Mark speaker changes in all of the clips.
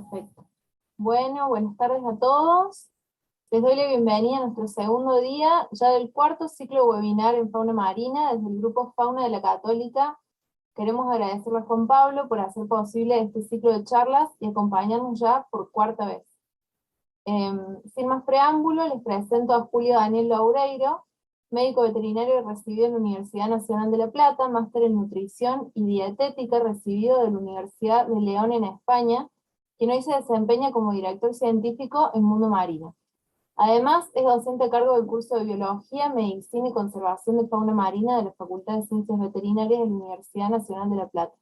Speaker 1: Perfecto. Bueno, buenas tardes a todos. Les doy la bienvenida a nuestro segundo día, ya del cuarto ciclo webinar en fauna marina, desde el grupo Fauna de la Católica. Queremos agradecerle a Juan Pablo por hacer posible este ciclo de charlas y acompañarnos ya por cuarta vez. Sin más preámbulo, les presento a Julio Daniel Loureiro, médico veterinario recibido en la Universidad Nacional de La Plata, máster en nutrición y dietética recibido de la Universidad de León en España, quien hoy se desempeña como director científico en Mundo Marino. Además, es docente a cargo del curso de Biología, Medicina y Conservación de Fauna Marina de la Facultad de Ciencias Veterinarias de la Universidad Nacional de La Plata.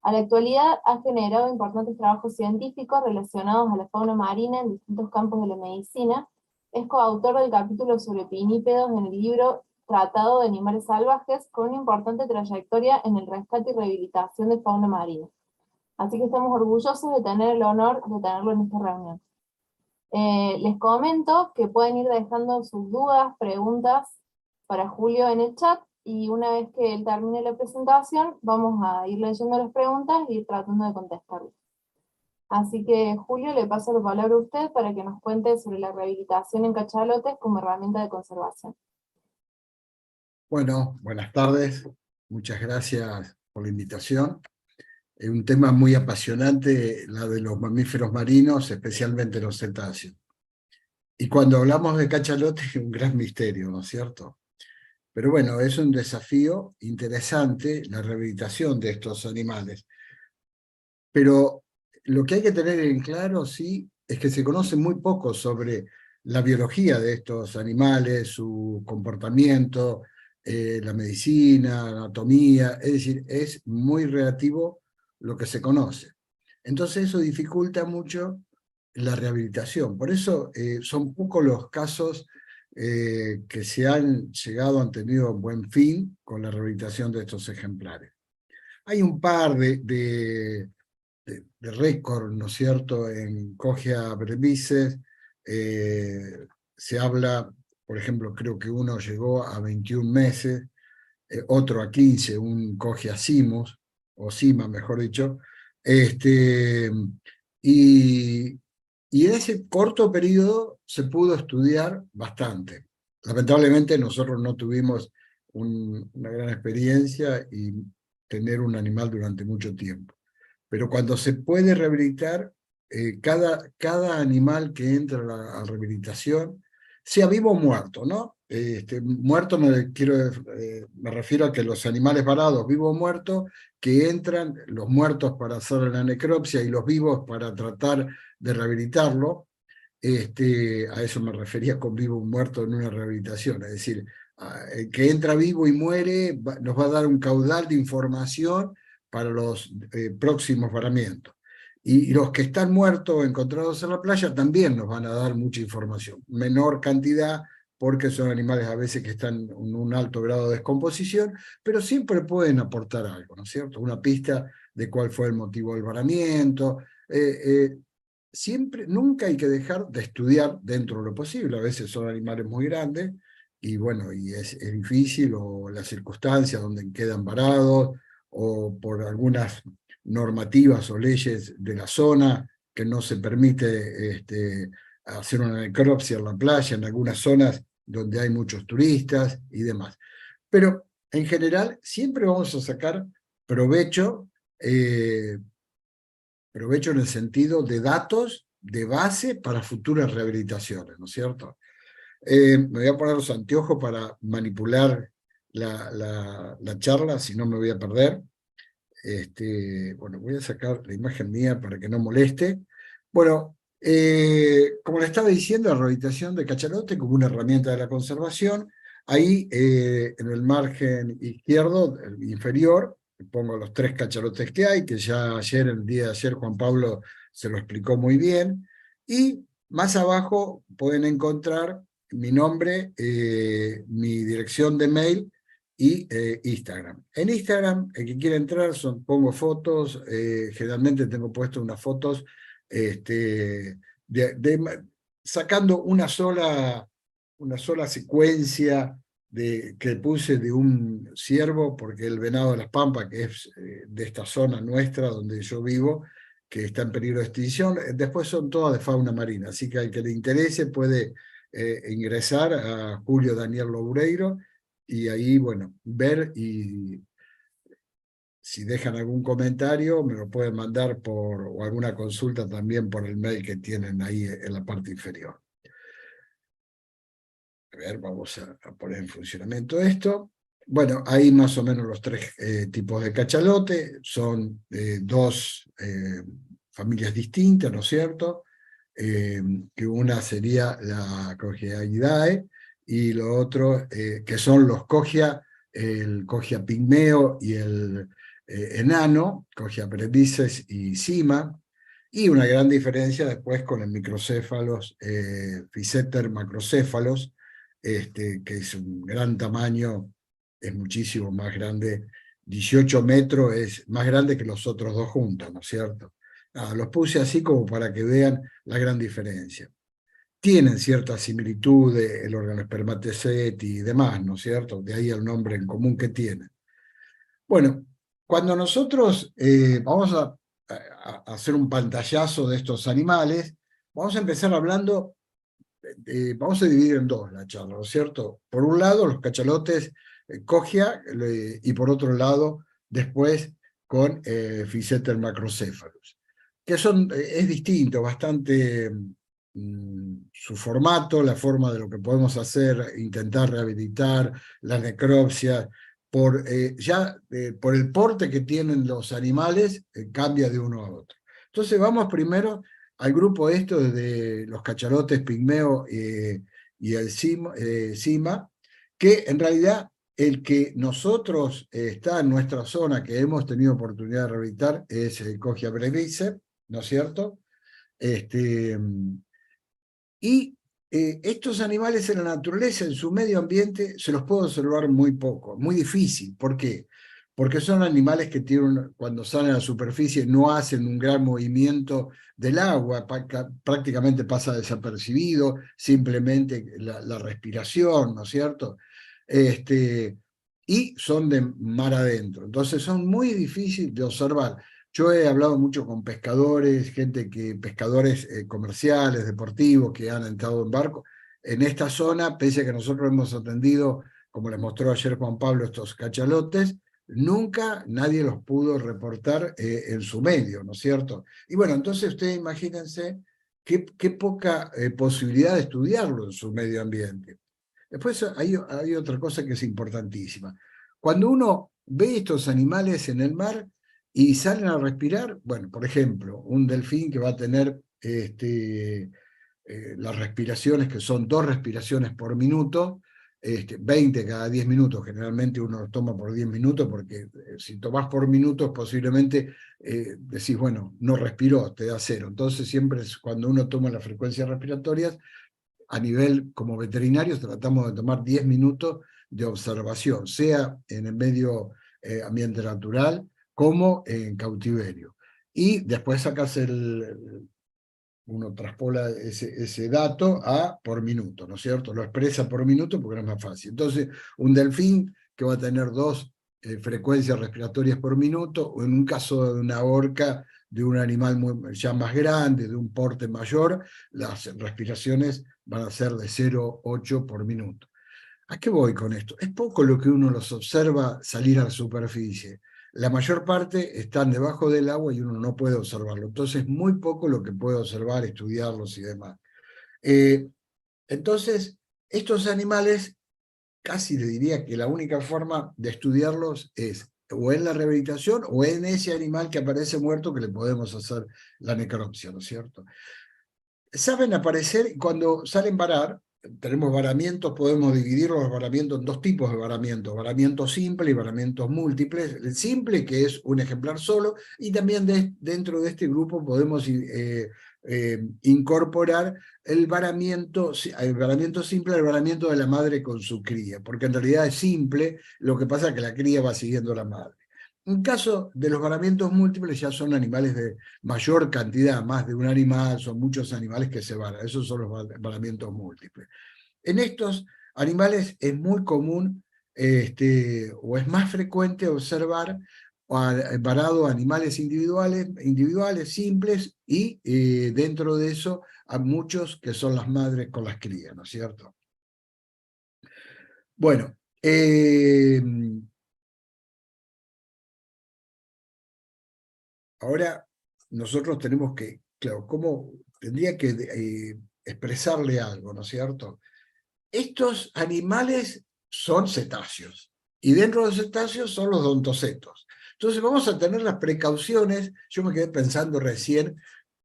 Speaker 1: A la actualidad ha generado importantes trabajos científicos relacionados a la fauna marina en distintos campos de la medicina. Es coautor del capítulo sobre pinípedos en el libro Tratado de Animales Salvajes, con una importante trayectoria en el rescate y rehabilitación de fauna marina. Así que estamos orgullosos de tener el honor de tenerlo en esta reunión. Les comento que pueden ir dejando sus dudas, preguntas para Julio en el chat, y una vez que él termine la presentación, vamos a ir leyendo las preguntas y ir tratando de contestarlas. Así que, Julio, le paso la palabra a usted para que nos cuente sobre la rehabilitación en cachalotes como herramienta de conservación.
Speaker 2: Bueno, buenas tardes. Muchas gracias por la invitación. Es un tema muy apasionante, la de los mamíferos marinos, especialmente los cetáceos. Y cuando hablamos de cachalotes es un gran misterio, ¿no es cierto? Pero bueno, es un desafío interesante la rehabilitación de estos animales. Pero lo que hay que tener en claro, sí, es que se conoce muy poco sobre la biología de estos animales, su comportamiento, la medicina, la anatomía, es decir, es muy relativo lo que se conoce. Entonces eso dificulta mucho la rehabilitación. Por eso son pocos los casos que se han llegado, han tenido buen fin con la rehabilitación de estos ejemplares. Hay un par de récord, ¿no es cierto?, en Cogia brevises. Se habla, por ejemplo, creo que uno llegó a 21 meses, otro a 15, un Cogia simus, o sima, mejor dicho, y, y en ese corto periodo se pudo estudiar bastante. Lamentablemente nosotros no tuvimos una gran experiencia y tener un animal durante mucho tiempo. Pero cuando se puede rehabilitar, cada animal que entra a la rehabilitación, sea vivo o muerto, ¿no? Muerto me refiero a que los animales varados, vivo o muerto, que entran, los muertos para hacer la necropsia y los vivos para tratar de rehabilitarlo, a eso me refería con vivo o muerto en una rehabilitación, es decir, el que entra vivo y muere nos va a dar un caudal de información para los próximos varamientos. Y los que están muertos encontrados en la playa también nos van a dar mucha información, menor cantidad porque son animales a veces que están en un alto grado de descomposición, pero siempre pueden aportar algo, ¿no es cierto? Una pista de cuál fue el motivo del varamiento. Siempre, nunca hay que dejar de estudiar dentro de lo posible. A veces son animales muy grandes y bueno, y es difícil, o las circunstancias donde quedan varados, o por algunas normativas o leyes de la zona que no se permite hacer una necropsia en la playa, en algunas zonas donde hay muchos turistas y demás. Pero en general siempre vamos a sacar provecho, provecho en el sentido de datos de base para futuras rehabilitaciones, ¿no es cierto? Me voy a poner los anteojos para manipular la charla, si no me voy a perder. Bueno, voy a sacar la imagen mía para que no moleste. Bueno, como le estaba diciendo, la rehabilitación de cachalote como una herramienta de la conservación, ahí en el margen izquierdo, el inferior, pongo los 3 cachalotes que hay, que ya ayer, el día de ayer, Juan Pablo se lo explicó muy bien, y más abajo pueden encontrar mi nombre, mi dirección de mail, y Instagram. En Instagram, el que quiera entrar, pongo fotos, generalmente tengo puesto unas fotos sacando una sola secuencia que puse de un ciervo, porque el venado de las Pampas, que es de esta zona nuestra donde yo vivo, que está en peligro de extinción. Después son todas de fauna marina, así que al que le interese puede ingresar a Julio Daniel Loureiro y ahí, bueno, ver, y si dejan algún comentario me lo pueden mandar o alguna consulta también por el mail que tienen ahí en la parte inferior. A ver, vamos a poner en funcionamiento esto. Bueno, hay más o menos los tres tipos de cachalote, son dos familias distintas, ¿no es cierto? Que una sería la Cogiaidae y lo otro, que son los Cogia, el Cogia pigmeo y el enano, Cogia brevises y Cima, y una gran diferencia después con el microcéfalos, Physeter macrocéfalos, que es un gran tamaño, es muchísimo más grande, 18 metros, es más grande que los otros dos juntos, ¿no es cierto? Los puse así como para que vean la gran diferencia. Tienen cierta similitud el organospermatocet y demás, ¿no es cierto? De ahí el nombre en común que tienen. Bueno, cuando nosotros vamos a hacer un pantallazo de estos animales, vamos a empezar hablando, vamos a dividir en dos la charla, ¿no es cierto? Por un lado, los cachalotes Cogia, y por otro lado, después con Physeter macrocephalus, que es distinto, bastante su formato, la forma de lo que podemos hacer, intentar rehabilitar, la necropsia, por el porte que tienen los animales, cambia de uno a otro. Entonces vamos primero al grupo de los cachalotes pigmeo y el cima, que en realidad el que nosotros está en nuestra zona, que hemos tenido oportunidad de rehabilitar, es el Cogia brevice, ¿no es cierto? Y estos animales en la naturaleza, en su medio ambiente, se los puede observar muy poco, muy difícil. ¿Por qué? Porque son animales que cuando salen a la superficie no hacen un gran movimiento del agua, prácticamente pasa desapercibido, simplemente la respiración, ¿no es cierto? Y son de mar adentro, entonces son muy difíciles de observar. Yo he hablado mucho con pescadores, pescadores comerciales, deportivos, que han entrado en barco. En esta zona, pese a que nosotros hemos atendido, como les mostró ayer Juan Pablo, estos cachalotes, nunca nadie los pudo reportar en su medio, ¿no es cierto? Y bueno, entonces ustedes imagínense qué poca posibilidad de estudiarlo en su medio ambiente. Después hay otra cosa que es importantísima. Cuando uno ve estos animales en el mar y salen a respirar, bueno, por ejemplo, un delfín que va a tener las respiraciones, que son 2 respiraciones por minuto, 20 cada 10 minutos, generalmente uno los toma por 10 minutos, porque si tomás por minutos posiblemente decís, bueno, no respiró, te da 0. Entonces siempre cuando uno toma las frecuencias respiratorias, a nivel como veterinarios tratamos de tomar 10 minutos de observación, sea en el medio ambiente natural como en cautiverio. Y después sacas uno traspola ese dato a por minuto, ¿no es cierto? Lo expresa por minuto porque no es más fácil. Entonces, un delfín que va a tener 2 frecuencias respiratorias por minuto, o en un caso de una orca, de un animal ya más grande, de un porte mayor, las respiraciones van a ser de 0,8 por minuto. ¿A qué voy con esto? Es poco lo que uno los observa salir a la superficie. La mayor parte están debajo del agua y uno no puede observarlo. Entonces, muy poco lo que puede observar, estudiarlos y demás. Entonces, estos animales, casi le diría que la única forma de estudiarlos es o en la rehabilitación o en ese animal que aparece muerto que le podemos hacer la necropsia, ¿no es cierto? Saben aparecer cuando salen varar. Tenemos varamientos, podemos dividir los varamientos en 2 tipos de varamientos: varamientos simples y varamientos múltiples. El simple, que es un ejemplar solo, y también dentro de este grupo podemos incorporar el varamiento simple, el varamiento de la madre con su cría, porque en realidad es simple, lo que pasa es que la cría va siguiendo a la madre. En caso de los varamientos múltiples, ya son animales de mayor cantidad, más de un animal, son muchos animales que se varan. Esos son los varamientos múltiples. En estos animales es muy común, o es más frecuente observar varado a animales individuales simples, y dentro de eso a muchos que son las madres con las crías, ¿no es cierto? Bueno, ahora nosotros tenemos que, claro, ¿cómo tendría que expresarle algo, ¿no es cierto? Estos animales son cetáceos, y dentro de los cetáceos son los odontocetos. Entonces vamos a tener las precauciones. Yo me quedé pensando recién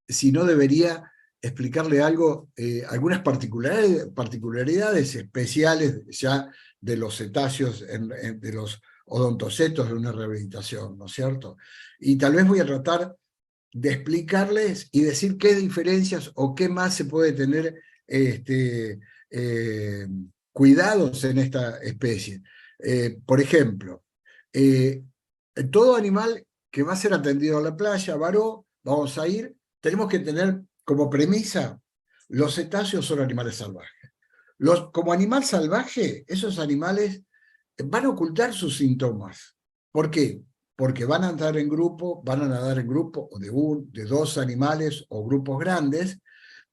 Speaker 2: si no debería explicarle algo, algunas particularidades especiales ya de los cetáceos, de los odontocetos de una rehabilitación, ¿no es cierto? Y tal vez voy a tratar de explicarles y decir qué diferencias o qué más se puede tener eh, cuidados en esta especie. Por ejemplo, todo animal que va a ser atendido a la playa, varó, vamos a ir, tenemos que tener como premisa: los cetáceos son animales salvajes. Como animal salvaje, esos animales van a ocultar sus síntomas. ¿Por qué? Porque van a andar en grupo, van a nadar en grupo, o de dos animales o grupos grandes,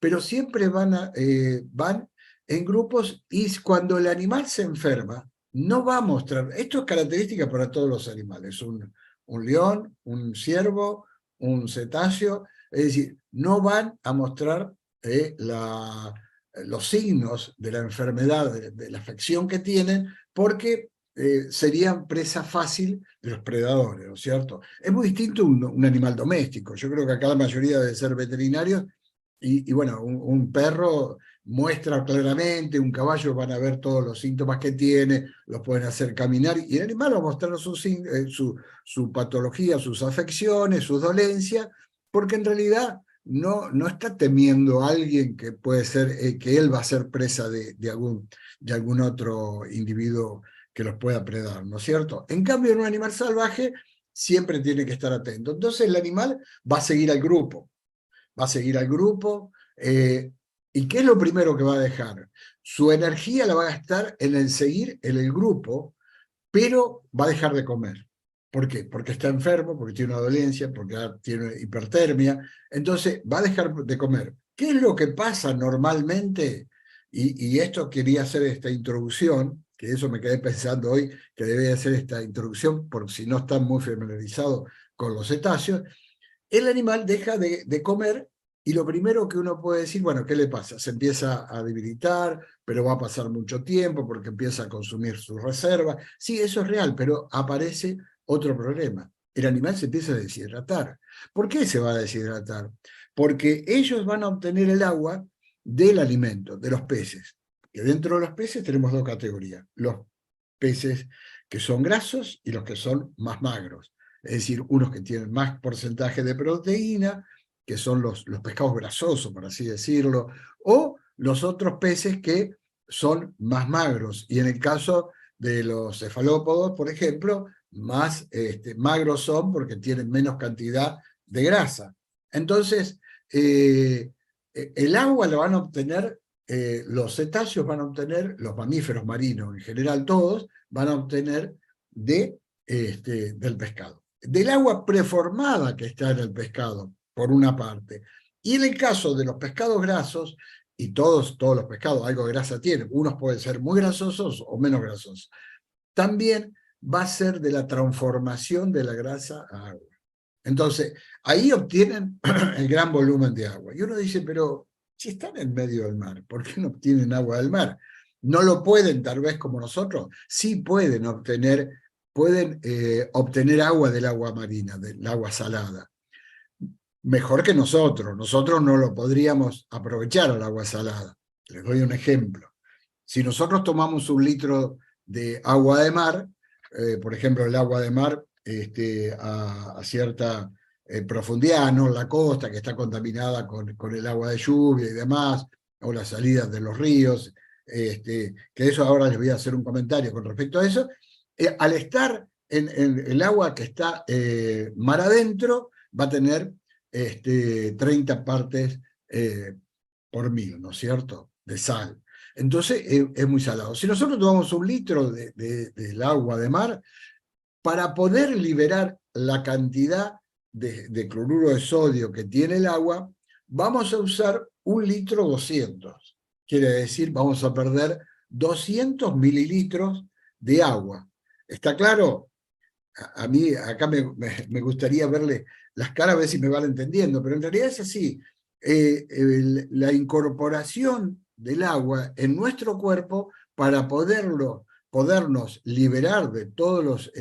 Speaker 2: pero siempre van en grupos, y cuando el animal se enferma, no va a mostrar. Esto es característica para todos los animales: un león, un ciervo, un cetáceo. Es decir, no van a mostrar los signos de la enfermedad, de la afección que tienen, porque serían presa fácil de los predadores, ¿no es cierto? Es muy distinto un animal doméstico. Yo creo que acá la mayoría debe ser veterinarios, y bueno, un perro muestra claramente, un caballo van a ver todos los síntomas que tiene, los pueden hacer caminar, y el animal va a mostrar su patología, sus afecciones, sus dolencias, porque en realidad no está temiendo a alguien que puede ser, que él va a ser presa de algún otro individuo que los pueda predar, ¿no es cierto? En cambio, en un animal salvaje siempre tiene que estar atento. Entonces el animal va a seguir al grupo, ¿y qué es lo primero que va a dejar? Su energía la va a gastar en el seguir en el grupo, pero va a dejar de comer. ¿Por qué? Porque está enfermo, porque tiene una dolencia, porque tiene hipertermia. Entonces va a dejar de comer. ¿Qué es lo que pasa normalmente? Y esto quería hacer esta introducción, que eso me quedé pensando hoy, que debía hacer esta introducción, por si no están muy familiarizados con los cetáceos. El animal deja de comer, y lo primero que uno puede decir: bueno, ¿qué le pasa? Se empieza a debilitar, pero va a pasar mucho tiempo porque empieza a consumir sus reservas. Sí, eso es real, pero aparece otro problema. El animal se empieza a deshidratar. ¿Por qué se va a deshidratar? Porque ellos van a obtener el agua del alimento, de los peces. Y dentro de los peces tenemos dos categorías: los peces que son grasos y los que son más magros. Es decir, unos que tienen más porcentaje de proteína, que son los pescados grasosos, por así decirlo, o los otros peces que son más magros. Y en el caso de los cefalópodos, por ejemplo, más magros son porque tienen menos cantidad de grasa. Entonces, el agua la van a obtener, los cetáceos van a obtener, los mamíferos marinos en general todos, van a obtener del pescado, del agua preformada que está en el pescado, por una parte. Y en el caso de los pescados grasos, y todos los pescados algo de grasa tienen, unos pueden ser muy grasosos o menos grasosos, también va a ser de la transformación de la grasa a agua. Entonces, ahí obtienen el gran volumen de agua. Y uno dice: pero si están en medio del mar, ¿por qué no obtienen agua del mar? ¿No lo pueden tal vez como nosotros? Sí pueden obtener agua del agua marina, del agua salada. Mejor que nosotros. Nosotros no lo podríamos aprovechar al agua salada. Les doy un ejemplo. Si nosotros tomamos 1 litro de agua de mar, por ejemplo, el agua de mar a cierta profundidad, no en la costa, que está contaminada con el agua de lluvia y demás, o las salidas de los ríos, que eso ahora les voy a hacer un comentario con respecto a eso. Al estar en el agua que está mar adentro, va a tener 30 partes por 1000, ¿no es cierto?, de sal. Entonces es muy salado. Si nosotros tomamos 1 litro del agua de mar, para poder liberar la cantidad de cloruro de sodio que tiene el agua, vamos a usar 1,200 litros. Quiere decir, vamos a perder 200 mililitros de agua. ¿Está claro? A mí acá me gustaría verle las caras a ver si me van entendiendo, pero en realidad es así. La incorporación del agua en nuestro cuerpo para podernos liberar de todos los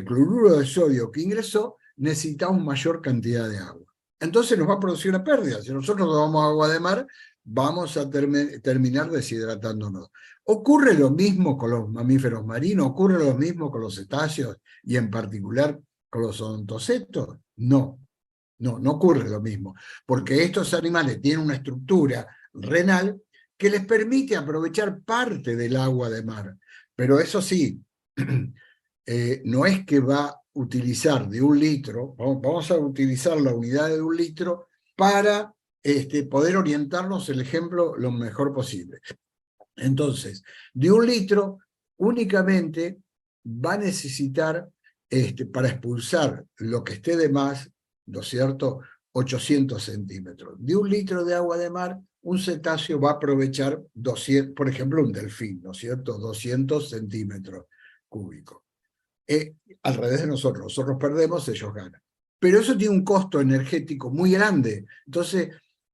Speaker 2: cloruro de sodio que ingresó, necesitamos mayor cantidad de agua. Entonces nos va a producir una pérdida. Si nosotros tomamos agua de mar, vamos a terminar deshidratándonos. ¿Ocurre lo mismo con los mamíferos marinos? ¿Ocurre lo mismo con los cetáceos y en particular con los odontocetos? No, no ocurre lo mismo, porque estos animales tienen una estructura renal que les permite aprovechar parte del agua de mar. Pero eso sí, no es que va a utilizar de 1 litro, vamos a utilizar la unidad de 1 litro para poder orientarnos el ejemplo lo mejor posible. Entonces, de 1 litro únicamente va a necesitar, para expulsar lo que esté de más, ¿no es cierto?, 800 centímetros. De 1 litro de agua de mar, un cetáceo va a aprovechar 200, por ejemplo, un delfín, ¿no es cierto?, 200 centímetros cúbicos. Al revés de nosotros perdemos, ellos ganan. Pero eso tiene un costo energético muy grande. Entonces,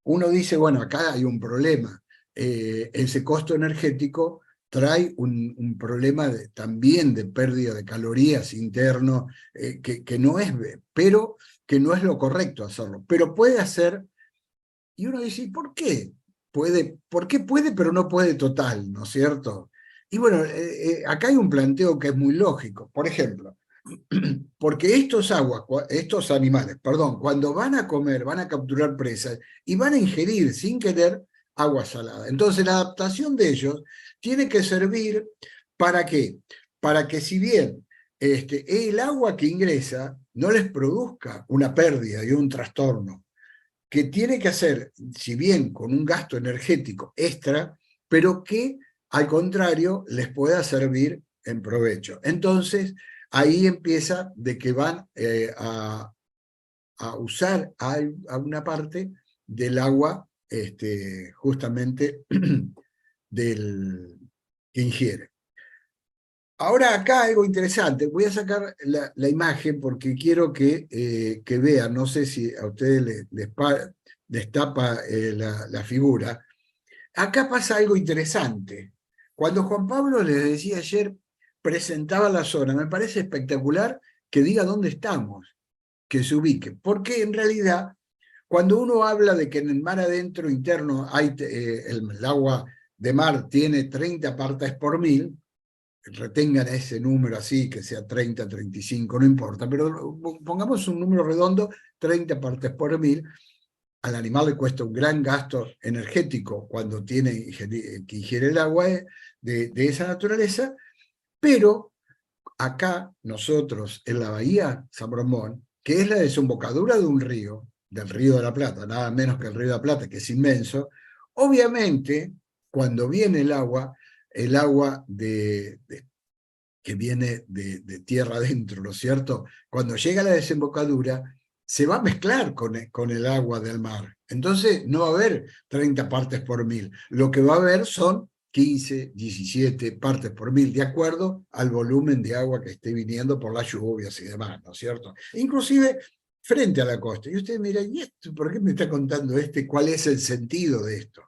Speaker 2: uno dice, bueno, acá hay un problema. Ese costo energético trae un problema también de pérdida de calorías interno, que no es, pero que no es lo correcto hacerlo. Pero puede hacer, y uno dice, ¿y por qué? ¿Por qué puede, pero no puede total, ¿no es cierto? Y bueno, acá hay un planteo que es muy lógico. Por ejemplo, porque estos animales, perdón, cuando van a comer, van a capturar presas y van a ingerir sin querer agua salada. Entonces la adaptación de ellos tiene que servir ¿para qué? Para que si bien el agua que ingresa no les produzca una pérdida y un trastorno, que tiene que hacer, si bien con un gasto energético extra, pero que al contrario les pueda servir en provecho. Entonces, ahí empieza de que van a usar a una parte del agua justamente que ingiere. Ahora acá algo interesante, voy a sacar la imagen porque quiero que vean, no sé si a ustedes les tapa la figura. Acá pasa algo interesante. Cuando Juan Pablo les decía ayer, presentaba la zona, me parece espectacular que diga dónde estamos, que se ubique, porque en realidad cuando uno habla de que en el mar adentro interno el agua de mar tiene 30 partes por mil, retengan ese número así, que sea 30, 35, no importa, pero pongamos un número redondo, 30 partes por mil, al animal le cuesta un gran gasto energético cuando tiene que ingiere el agua de esa naturaleza, pero acá nosotros en la bahía San Bromón, que es la desembocadura de un río, del Río de la Plata, nada menos que el Río de la Plata, que es inmenso, obviamente cuando viene el agua que viene de tierra adentro, ¿no es cierto? Cuando llega a la desembocadura, se va a mezclar con el agua del mar. Entonces no va a haber 30 partes por mil. Lo que va a haber son 15, 17 partes por mil, de acuerdo al volumen de agua que esté viniendo por las lluvias y demás, ¿no es cierto? Inclusive frente a la costa. Y usted mira, ¿y esto? ¿Por qué me está contando ¿Cuál es el sentido de esto?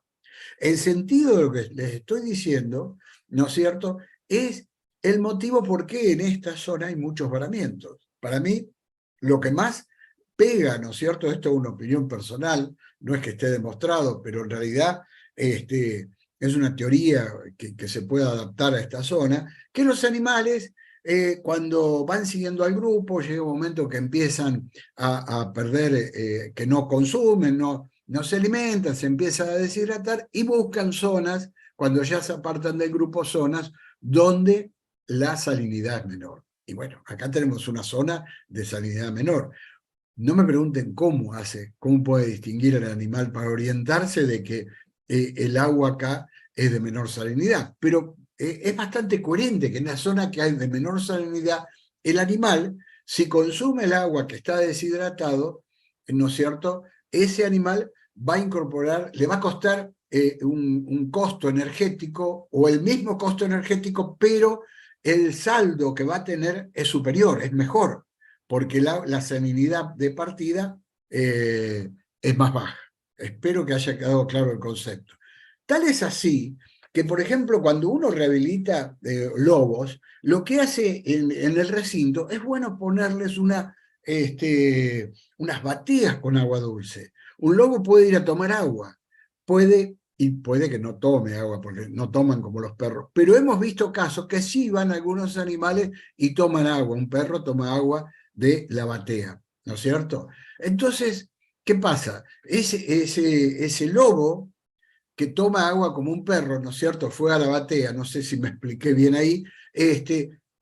Speaker 2: El sentido de lo que les estoy diciendo, ¿no es cierto?, es el motivo por qué en esta zona hay muchos varamientos. Para mí, lo que más pega, ¿no es cierto?, esto es una opinión personal, no es que esté demostrado, pero en realidad es una teoría que se puede adaptar a esta zona, que los animales, cuando van siguiendo al grupo, llega un momento que empiezan a perder, que no consumen, no se alimentan, se empiezan a deshidratar y buscan zonas, cuando ya se apartan del grupo, zonas donde la salinidad es menor. Y bueno, acá tenemos una zona de salinidad menor. No me pregunten cómo puede distinguir el animal para orientarse de que el agua acá es de menor salinidad, pero es bastante coherente que en la zona que hay de menor salinidad, el animal si consume el agua que está deshidratado, ¿no es cierto?, ese animal va a incorporar, le va a costar un costo energético o el mismo costo energético, pero el saldo que va a tener es superior, es mejor, porque la salinidad de partida es más baja. Espero que haya quedado claro el concepto. Tal es así que, por ejemplo, cuando uno rehabilita lobos, lo que hace en el recinto es bueno ponerles unas batidas con agua dulce. Un lobo puede ir a tomar agua, y puede que no tome agua, porque no toman como los perros, pero hemos visto casos que sí van algunos animales y toman agua. Un perro toma agua de la batea, ¿no es cierto? Entonces, ¿qué pasa? Ese lobo que toma agua como un perro, ¿no es cierto?, fue a la batea, no sé si me expliqué bien ahí,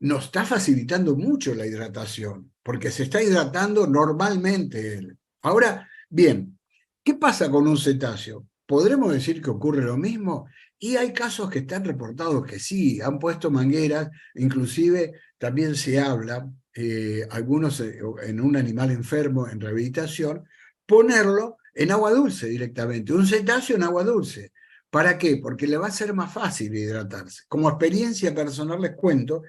Speaker 2: nos está facilitando mucho la hidratación, porque se está hidratando normalmente él. Ahora, bien, ¿qué pasa con un cetáceo? ¿Podremos decir que ocurre lo mismo? Y hay casos que están reportados que sí, han puesto mangueras, inclusive también se habla, algunos en un animal enfermo en rehabilitación, ponerlo en agua dulce directamente, un cetáceo en agua dulce. ¿Para qué? Porque le va a ser más fácil hidratarse. Como experiencia personal les cuento,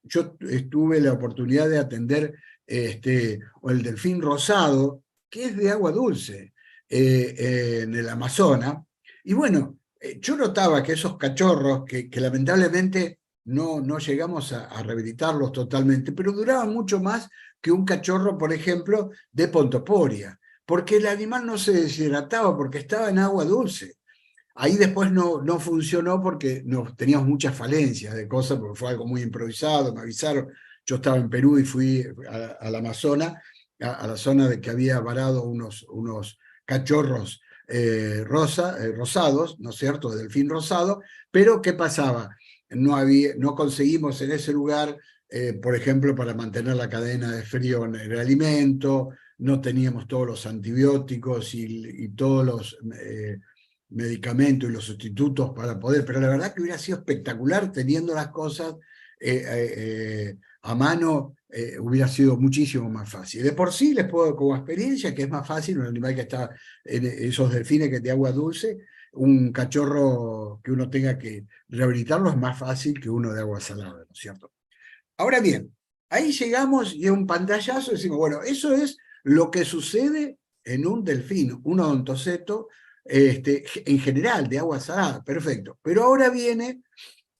Speaker 2: yo tuve la oportunidad de atender el delfín rosado, que es de agua dulce, en el Amazonas, y bueno, yo notaba que esos cachorros, que lamentablemente no llegamos a rehabilitarlos totalmente, pero duraban mucho más que un cachorro, por ejemplo, de Pontoporia, porque el animal no se deshidrataba, porque estaba en agua dulce. Ahí después no funcionó porque teníamos muchas falencias de cosas, porque fue algo muy improvisado, me avisaron. Yo estaba en Perú y fui al Amazonas, a la zona de que había varado unos cachorros rosados, ¿no es cierto?, de delfín rosado, pero ¿qué pasaba? No conseguimos en ese lugar, por ejemplo, para mantener la cadena de frío en el alimento, no teníamos todos los antibióticos y todos los medicamentos y los sustitutos para poder, pero la verdad que hubiera sido espectacular teniendo las cosas a mano, hubiera sido muchísimo más fácil. De por sí les puedo como experiencia que es más fácil un animal que está en esos delfines que de agua dulce, un cachorro que uno tenga que rehabilitarlo es más fácil que uno de agua salada, ¿no es cierto? Ahora bien, ahí llegamos y es un pantallazo, decimos, bueno, eso es lo que sucede en un delfín, un odontoceto, en general, de agua salada, perfecto. Pero ahora viene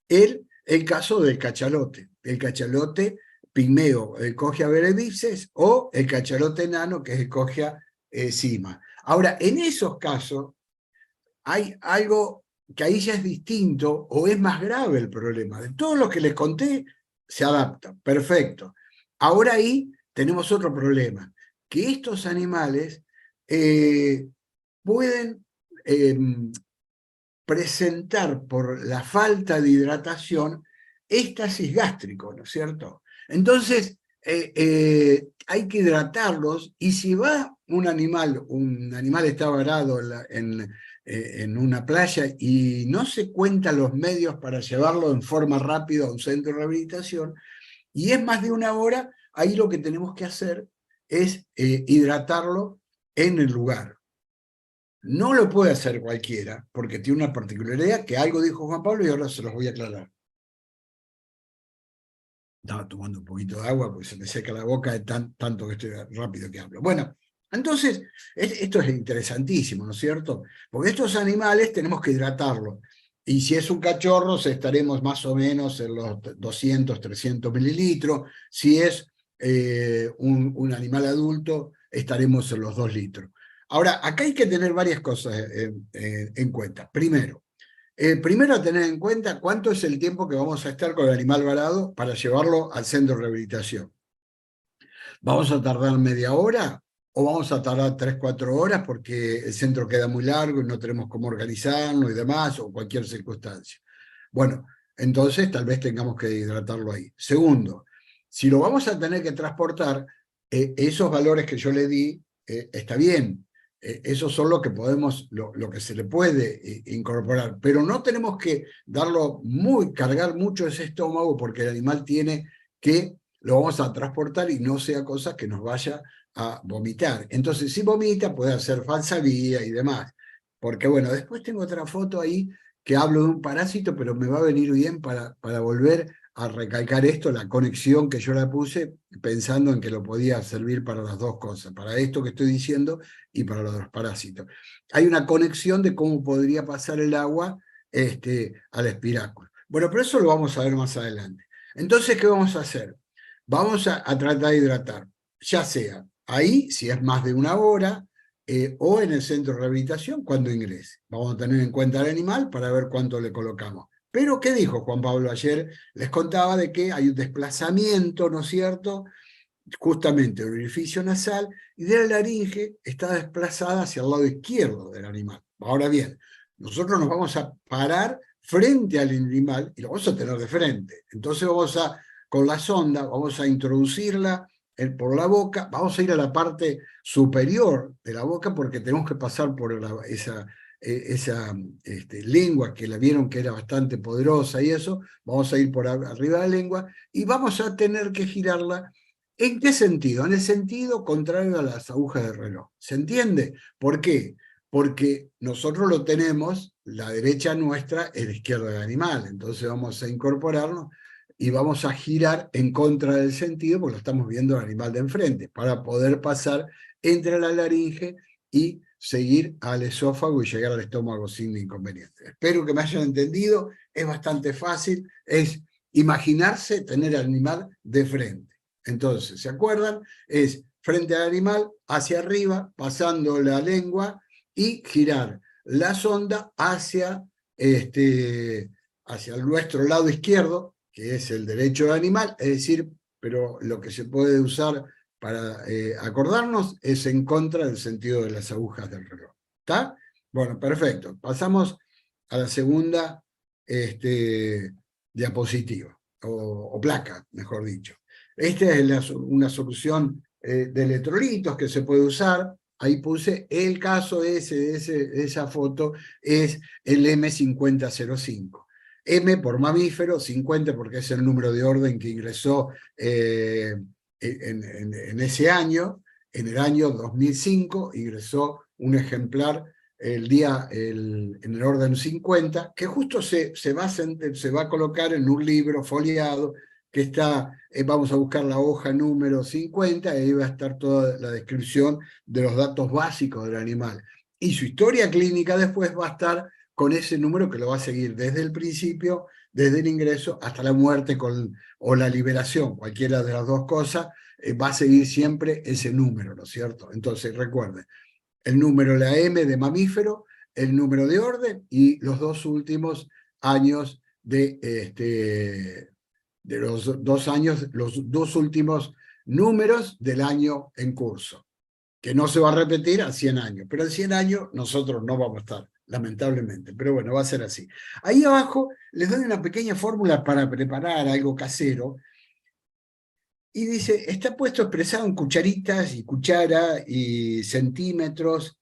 Speaker 2: el caso del cachalote, el cachalote pigmeo, el Cogia beremipes, o el cachalote enano, que es el Cogia cima. Ahora, en esos casos, hay algo que ahí ya es distinto o es más grave el problema. De todos los que les conté, se adapta, perfecto. Ahora ahí tenemos otro problema, que estos animales pueden presentar por la falta de hidratación éstasis gástrico, ¿no es cierto? Entonces, hay que hidratarlos, y si va un animal está varado en una playa y no se cuentan los medios para llevarlo en forma rápida a un centro de rehabilitación, y es más de una hora, ahí lo que tenemos que hacer es hidratarlo en el lugar. No lo puede hacer cualquiera, porque tiene una particularidad que algo dijo Juan Pablo y ahora se los voy a aclarar. Estaba tomando un poquito de agua porque se me seca la boca de tanto que estoy rápido que hablo. Bueno, entonces, esto es interesantísimo, ¿no es cierto? Porque estos animales tenemos que hidratarlos. Y si es un cachorro, estaremos más o menos en los 200, 300 mililitros. Si es un animal adulto, estaremos en los 2 litros. Ahora, acá hay que tener varias cosas en cuenta. Primero a tener en cuenta cuánto es el tiempo que vamos a estar con el animal varado para llevarlo al centro de rehabilitación. ¿Vamos a tardar media hora o vamos a tardar 3, 4 horas porque el centro queda muy largo y no tenemos cómo organizarlo y demás, o cualquier circunstancia? Bueno, entonces tal vez tengamos que hidratarlo ahí. Segundo, si lo vamos a tener que transportar, esos valores que yo le di, está bien. Esos son lo que podemos, lo que se le puede incorporar, pero no tenemos que cargar mucho ese estómago, porque el animal tiene que lo vamos a transportar y no sea cosa que nos vaya a vomitar. Entonces, si vomita, puede hacer falsa vía y demás. Porque bueno, después tengo otra foto ahí que hablo de un parásito, pero me va a venir bien para volver a recalcar esto, la conexión que yo la puse, pensando en que lo podía servir para las dos cosas, para esto que estoy diciendo y para lo de los parásitos. Hay una conexión de cómo podría pasar el agua al espiráculo. Bueno, pero eso lo vamos a ver más adelante. Entonces, ¿qué vamos a hacer? Vamos a tratar de hidratar, ya sea ahí, si es más de una hora, o en el centro de rehabilitación cuando ingrese. Vamos a tener en cuenta al animal para ver cuánto le colocamos. Pero, ¿qué dijo Juan Pablo ayer? Les contaba de que hay un desplazamiento, ¿no es cierto?, justamente del orificio nasal, y de la laringe está desplazada hacia el lado izquierdo del animal. Ahora bien, nosotros nos vamos a parar frente al animal y lo vamos a tener de frente. Entonces con la sonda, vamos a introducirla por la boca, vamos a ir a la parte superior de la boca porque tenemos que pasar por esa lengua que la vieron que era bastante poderosa y eso, vamos a ir por arriba de la lengua y vamos a tener que girarla. ¿En qué sentido? En el sentido contrario a las agujas de reloj. ¿Se entiende? ¿Por qué? Porque nosotros lo tenemos, la derecha nuestra es la izquierda del animal, entonces vamos a incorporarnos y vamos a girar en contra del sentido, porque lo estamos viendo al animal de enfrente, para poder pasar entre la laringe y seguir al esófago y llegar al estómago sin inconveniente. Espero que me hayan entendido, es bastante fácil, es imaginarse tener al animal de frente. Entonces, ¿se acuerdan? Es frente al animal, hacia arriba, pasando la lengua y girar la sonda hacia nuestro lado izquierdo, que es el derecho del animal, es decir, pero lo que se puede usar para acordarnos es en contra del sentido de las agujas del reloj. ¿Está? Bueno, perfecto. Pasamos a la segunda diapositiva, o placa, mejor dicho. Esta es una solución de electrolitos que se puede usar. Ahí puse el caso de esa foto, es el M5005. M por mamífero, 50 porque es el número de orden que ingresó en ese año. En el año 2005 ingresó un ejemplar en el orden 50, que justo se va a colocar en un libro foliado que está, vamos a buscar la hoja número 50, y ahí va a estar toda la descripción de los datos básicos del animal. Y su historia clínica después va a estar con ese número que lo va a seguir desde el principio, desde el ingreso hasta la muerte o la liberación, cualquiera de las dos cosas, va a seguir siempre ese número, ¿no es cierto? Entonces recuerden, el número, la M de mamífero, el número de orden y los dos últimos años de los 2 años, los 2 últimos números del año en curso, que no se va a repetir a 100 años, pero en 100 años nosotros no vamos a estar, lamentablemente, pero bueno, va a ser así. Ahí abajo les doy una pequeña fórmula para preparar algo casero, y dice, está puesto expresado en cucharitas y cuchara y centímetros.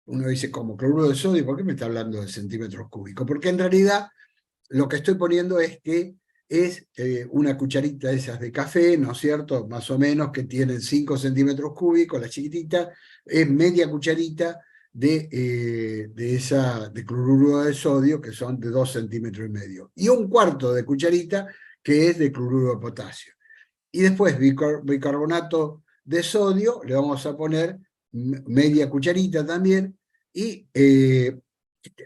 Speaker 2: Uno dice, como cloruro de sodio, ¿por qué me está hablando de centímetros cúbicos? Porque en realidad lo que estoy poniendo es que es una cucharita de esas de café, ¿no es cierto? Más o menos, que tienen 5 centímetros cúbicos, la chiquitita, es media cucharita de cloruro de sodio, que son de 2,5 centímetros. Y un cuarto de cucharita, que es de cloruro de potasio. Y después bicarbonato de sodio, le vamos a poner media cucharita también, y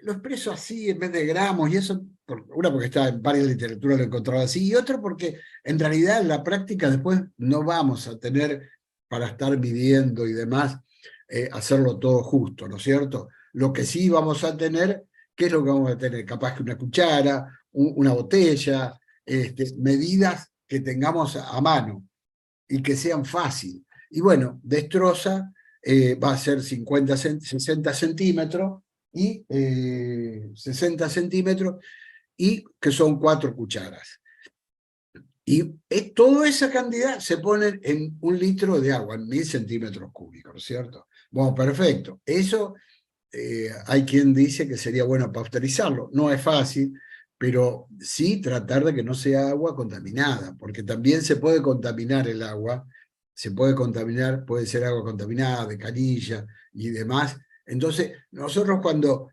Speaker 2: lo expreso así en vez de gramos, y eso, una porque está en varias literaturas lo he encontrado así, y otro porque en realidad en la práctica después no vamos a tener para estar midiendo y demás, hacerlo todo justo, ¿no es cierto? Lo que sí vamos a tener, ¿qué es lo que vamos a tener? Capaz que una cuchara, una botella, medidas que tengamos a mano y que sean fáciles. Y bueno, destroza, va a ser 60 centímetros, y 60 centímetros, y que son 4 cucharas. Y toda esa cantidad se pone en 1 litro de agua, en 1000 centímetros cúbicos, ¿no es cierto? Bueno, perfecto. Eso hay quien dice que sería bueno pasteurizarlo. No es fácil, pero sí tratar de que no sea agua contaminada, porque también se puede contaminar el agua, se puede contaminar, puede ser agua contaminada de canilla y demás. Entonces, nosotros cuando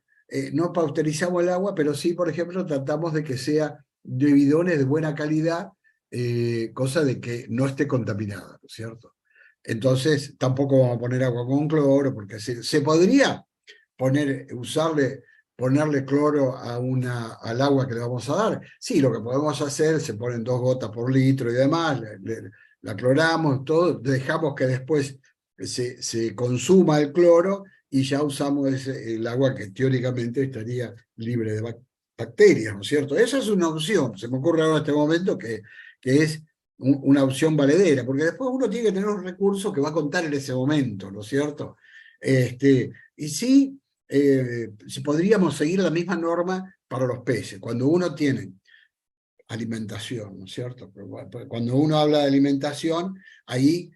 Speaker 2: no pausterizamos el agua, pero sí, por ejemplo, tratamos de que sea de bidones de buena calidad, cosa de que no esté contaminada, ¿no es cierto? Entonces, tampoco vamos a poner agua con cloro, porque se podría ponerle cloro al agua que le vamos a dar. Sí, lo que podemos hacer, se ponen 2 gotas por litro y demás, la cloramos, todo, dejamos que después se consuma el cloro y ya usamos el agua que teóricamente estaría libre de bacterias, ¿no es cierto? Esa es una opción, se me ocurre ahora en este momento que es una opción valedera, porque después uno tiene que tener un recurso que va a contar en ese momento, ¿no es cierto? Y sí, si podríamos seguir la misma norma para los peces. Cuando uno tiene alimentación, ¿no es cierto? Cuando uno habla de alimentación, ahí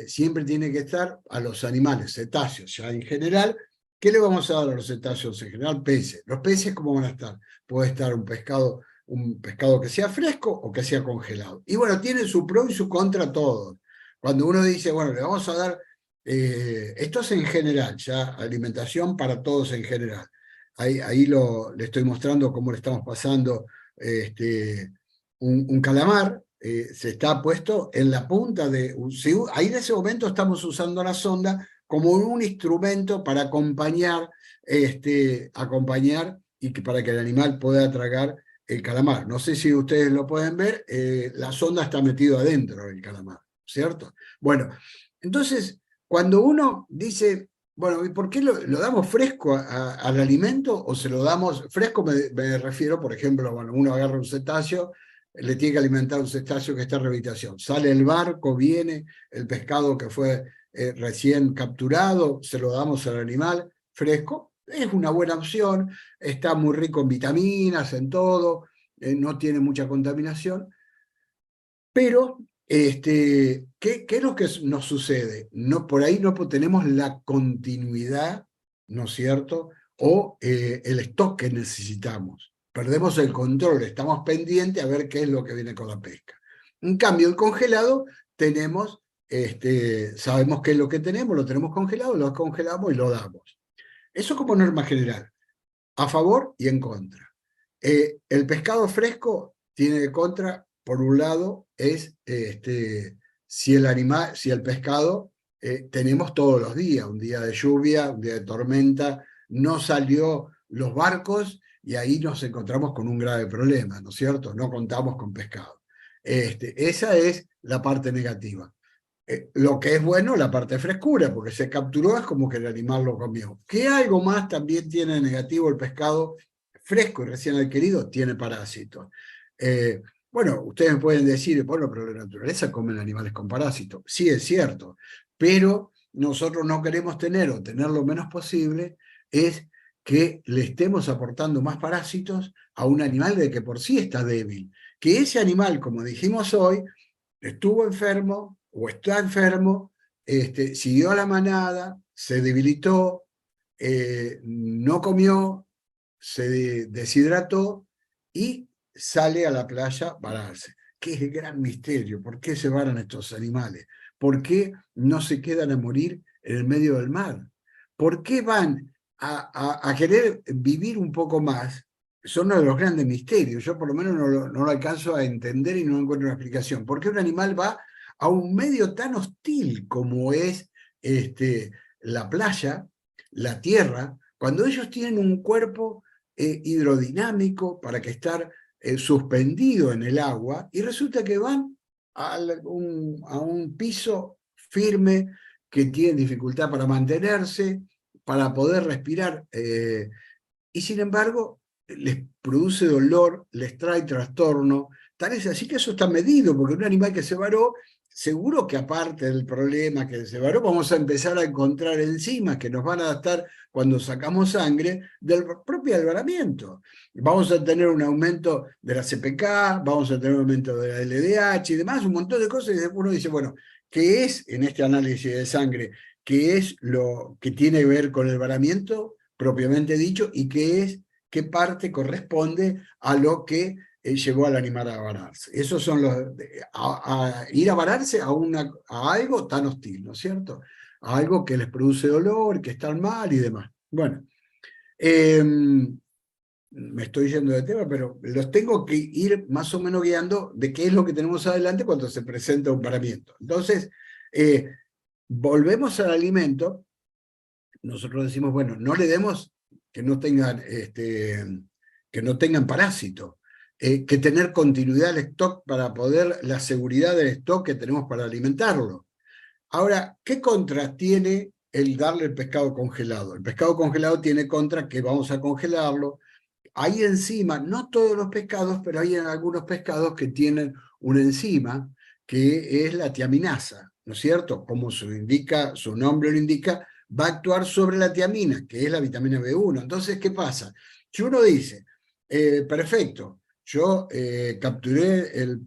Speaker 2: siempre tiene que estar a los animales, cetáceos ya en general. ¿Qué le vamos a dar a los cetáceos en general? Peces. ¿Los peces cómo van a estar? Puede estar un pescado que sea fresco o que sea congelado. Y bueno, tiene su pro y su contra todo. Cuando uno dice, bueno, le vamos a dar, esto es en general, ya alimentación para todos en general. Ahí le estoy mostrando cómo le estamos pasando un calamar, se está puesto en la punta de... Ahí en ese momento estamos usando la sonda como un instrumento para acompañar y para que el animal pueda tragar el calamar. No sé si ustedes lo pueden ver, la sonda está metida adentro del calamar, ¿cierto? Bueno, entonces, cuando uno dice, bueno, ¿y por qué lo damos fresco al alimento o se lo damos fresco? Me refiero, por ejemplo, bueno, uno agarra un cetáceo, le tiene que alimentar un cetáceo que está en rehabilitación. Sale el barco, viene el pescado que fue recién capturado, se lo damos al animal fresco. Es una buena opción, está muy rico en vitaminas, en todo, no tiene mucha contaminación, pero ¿qué es lo que nos sucede? No, por ahí no tenemos la continuidad, ¿no es cierto? O el stock que necesitamos. Perdemos el control, estamos pendientes a ver qué es lo que viene con la pesca. En cambio, el congelado tenemos, sabemos qué es lo que tenemos, lo tenemos congelado, lo congelamos y lo damos. Eso como norma general, a favor y en contra. El pescado fresco tiene de contra, por un lado, es si el pescado tenemos todos los días, un día de lluvia, un día de tormenta, no salió los barcos y ahí nos encontramos con un grave problema, ¿no es cierto? No contamos con pescado. Esa es la parte negativa. Lo que es bueno, la parte de frescura, porque se capturó, es como que el animal lo comió. ¿Qué algo más también tiene negativo el pescado fresco y recién adquirido? Tiene parásitos. Bueno, ustedes me pueden decir, bueno, pero la naturaleza come animales con parásitos. Sí, es cierto, pero nosotros no queremos tener o tener lo menos posible es que le estemos aportando más parásitos a un animal de que por sí está débil. Que ese animal, como dijimos hoy, estuvo enfermo o está enfermo, siguió a la manada, se debilitó, no comió, se deshidrató y sale a la playa a vararse. ¿Qué es el gran misterio? ¿Por qué se varan estos animales? ¿Por qué no se quedan a morir en el medio del mar? ¿Por qué van a querer vivir un poco más? Son uno de los grandes misterios. Yo por lo menos no lo alcanzo a entender y no encuentro una explicación. ¿Por qué un animal va a un medio tan hostil como es la playa, la tierra, cuando ellos tienen un cuerpo hidrodinámico para que estar suspendido en el agua y resulta que van a un piso firme que tiene dificultad para mantenerse, para poder respirar, y sin embargo les produce dolor, les trae trastorno, tal es así que eso está medido, porque un animal que se varó, seguro que aparte del problema que se varó, vamos a empezar a encontrar enzimas que nos van a adaptar cuando sacamos sangre del propio alvaramiento. Vamos a tener un aumento de la CPK, vamos a tener un aumento de la LDH y demás, un montón de cosas, y después uno dice, bueno, ¿qué es en este análisis de sangre? ¿Qué es lo que tiene que ver con el varamiento propiamente dicho y qué es qué parte corresponde a lo que llevó al animal a vararse. Esos son los... a ir a vararse a algo tan hostil, ¿no es cierto? A algo que les produce dolor, que están mal y demás. Bueno, me estoy yendo de tema, pero los tengo que ir más o menos guiando de qué es lo que tenemos adelante cuando se presenta un paramiento. Entonces, volvemos al alimento. Nosotros decimos, bueno, no le demos que no tengan, que no tengan parásito, que tener continuidad del stock para poder, la seguridad del stock que tenemos para alimentarlo. Ahora, ¿qué contra tiene el darle el pescado congelado? El pescado congelado tiene contra que vamos a congelarlo. Hay enzima, no todos los pescados, pero hay algunos pescados que tienen una enzima que es la tiaminasa, ¿no es cierto? Como su nombre lo indica, va a actuar sobre la tiamina, que es la vitamina B1. Entonces, ¿qué pasa? Si uno dice, perfecto, yo capturé el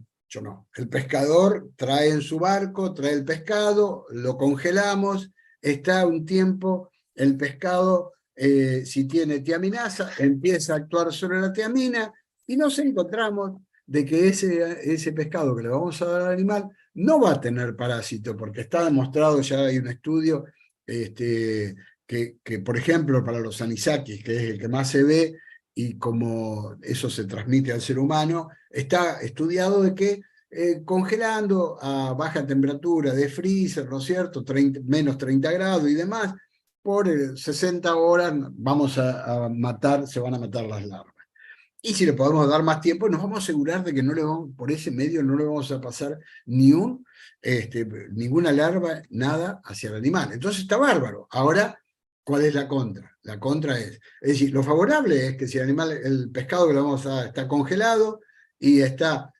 Speaker 2: pescador trae en su barco, trae el pescado, lo congelamos, está un tiempo, el pescado, si tiene tiaminasa, empieza a actuar sobre la tiamina, y nos encontramos de que ese pescado que le vamos a dar al animal no va a tener parásito, porque está demostrado, ya hay un estudio, que por ejemplo para los anisakis, que es el que más se ve, y como eso se transmite al ser humano, está estudiado de que congelando a baja temperatura de freezer, ¿no es cierto?, menos 30 grados y demás, por 60 horas se van a matar las larvas. Y si le podemos dar más tiempo, nos vamos a asegurar de que no le vamos, por ese medio no le vamos a pasar ninguna larva, nada hacia el animal. Entonces está bárbaro. Ahora, ¿cuál es la contra? La contra es decir, lo favorable es que si el pescado que le vamos a dar está congelado y está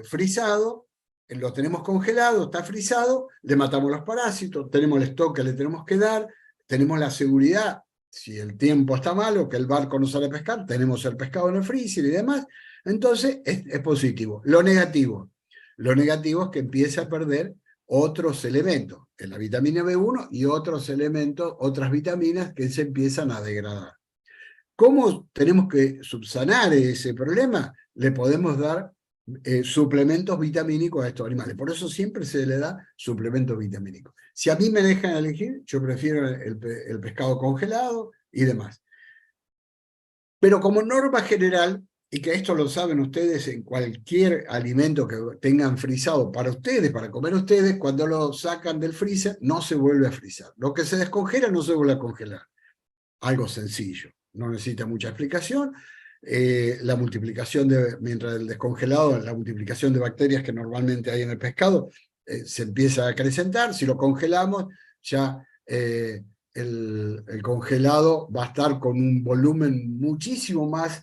Speaker 2: frisado, lo tenemos congelado, está frisado, le matamos los parásitos, tenemos el stock que le tenemos que dar, tenemos la seguridad. Si el tiempo está malo, que el barco no sale a pescar, tenemos el pescado en el freezer y demás, entonces es positivo. Lo negativo es que empieza a perder otros elementos, la vitamina B1 y otros elementos, otras vitaminas que se empiezan a degradar. ¿Cómo tenemos que subsanar ese problema? Le podemos dar suplementos vitamínicos a estos animales. Por eso siempre se le da suplementos vitamínicos. Si a mí me dejan elegir, yo prefiero el pescado congelado y demás. Pero como norma general, y que esto lo saben ustedes en cualquier alimento que tengan frisado para ustedes, para comer ustedes, cuando lo sacan del freezer, no se vuelve a frizar. Lo que se descongela no se vuelve a congelar. Algo sencillo, no necesita mucha explicación. La multiplicación mientras el descongelado, la multiplicación de bacterias que normalmente hay en el pescado, se empieza a acrecentar. Si lo congelamos, ya el congelado va a estar con un volumen muchísimo más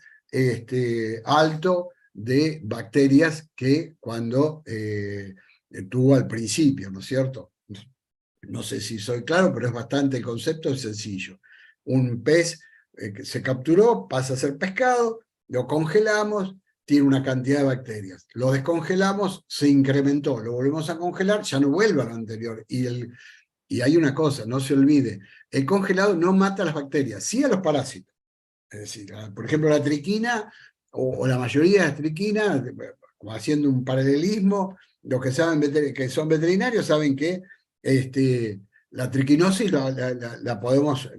Speaker 2: alto de bacterias que cuando tuvo al principio, ¿no es cierto? No sé si soy claro, pero es bastante, el concepto es sencillo. Un pez que se capturó, pasa a ser pescado, lo congelamos, tiene una cantidad de bacterias. Lo descongelamos, se incrementó, lo volvemos a congelar, ya no vuelve a lo anterior. Y hay una cosa, no se olvide, el congelado no mata a las bacterias, sí a los parásitos. Es decir, por ejemplo, la triquina, o la mayoría de las triquinas, haciendo un paralelismo, los que saben que son veterinarios saben que la triquinosis la podemos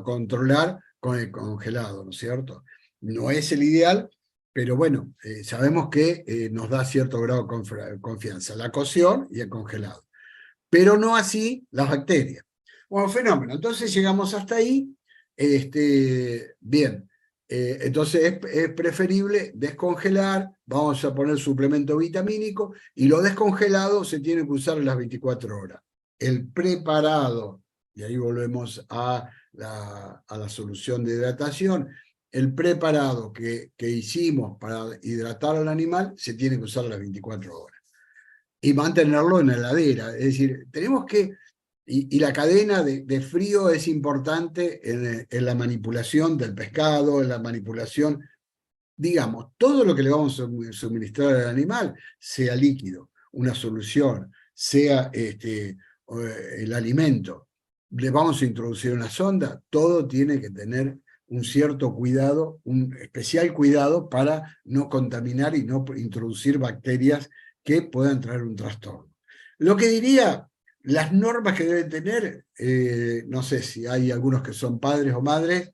Speaker 2: controlar con el congelado, ¿no es cierto? No es el ideal, pero bueno, sabemos que nos da cierto grado de confianza, la cocción y el congelado. Pero no así las bacterias. Bueno, fenómeno. Entonces llegamos hasta ahí. Bien. Entonces es preferible descongelar, vamos a poner suplemento vitamínico, y lo descongelado se tiene que usar en las 24 horas. El preparado, y ahí volvemos a la solución de hidratación, el preparado que hicimos para hidratar al animal se tiene que usar a las 24 horas. Y mantenerlo en la heladera. Es decir, tenemos que... Y la cadena de frío es importante en la manipulación del pescado, en la manipulación, digamos, todo lo que le vamos a suministrar al animal, sea líquido, una solución, sea el alimento, le vamos a introducir una sonda, todo tiene que tener un cierto cuidado, un especial cuidado para no contaminar y no introducir bacterias que puedan traer un trastorno. Lo que diría, las normas que deben tener, no sé si hay algunos que son padres o madres,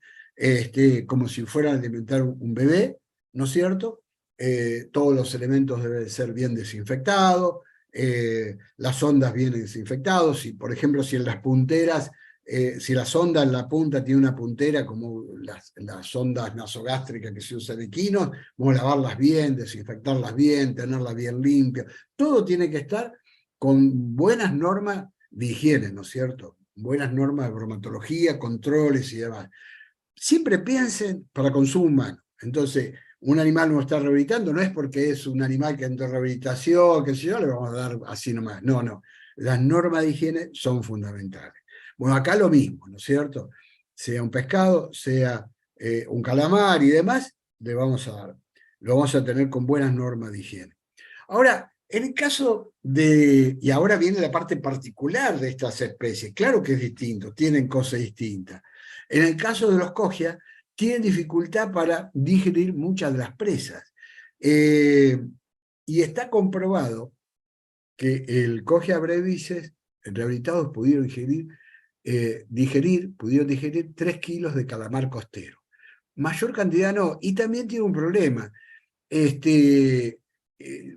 Speaker 2: como si fueran a alimentar un bebé, ¿no es cierto? Todos los elementos deben ser bien desinfectados, las ondas bien desinfectadas, y por ejemplo si en las punteras, si la sonda en la punta tiene una puntera como las sondas nasogástricas que se usan en equinos, vamos a lavarlas bien, desinfectarlas bien, tenerlas bien limpias, todo tiene que estar con buenas normas de higiene, ¿no es cierto? Buenas normas de bromatología, controles y demás. Siempre piensen para consumo humano. Entonces, un animal no está rehabilitando, no es porque es un animal que entró en rehabilitación, que sé yo, le vamos a dar así nomás. No, no. Las normas de higiene son fundamentales. Bueno, acá lo mismo, ¿no es cierto? Sea un pescado, sea un calamar y demás, le vamos a dar. Lo vamos a tener con buenas normas de higiene. Ahora, en el caso de, y ahora viene la parte particular de estas especies, claro que es distinto, tienen cosas distintas. En el caso de los cogias, tienen dificultad para digerir muchas de las presas. Y está comprobado que el cogia brevises, rehabilitados, pudieron digerir 3 kilos de calamar costero. Mayor cantidad no, y también tiene un problema.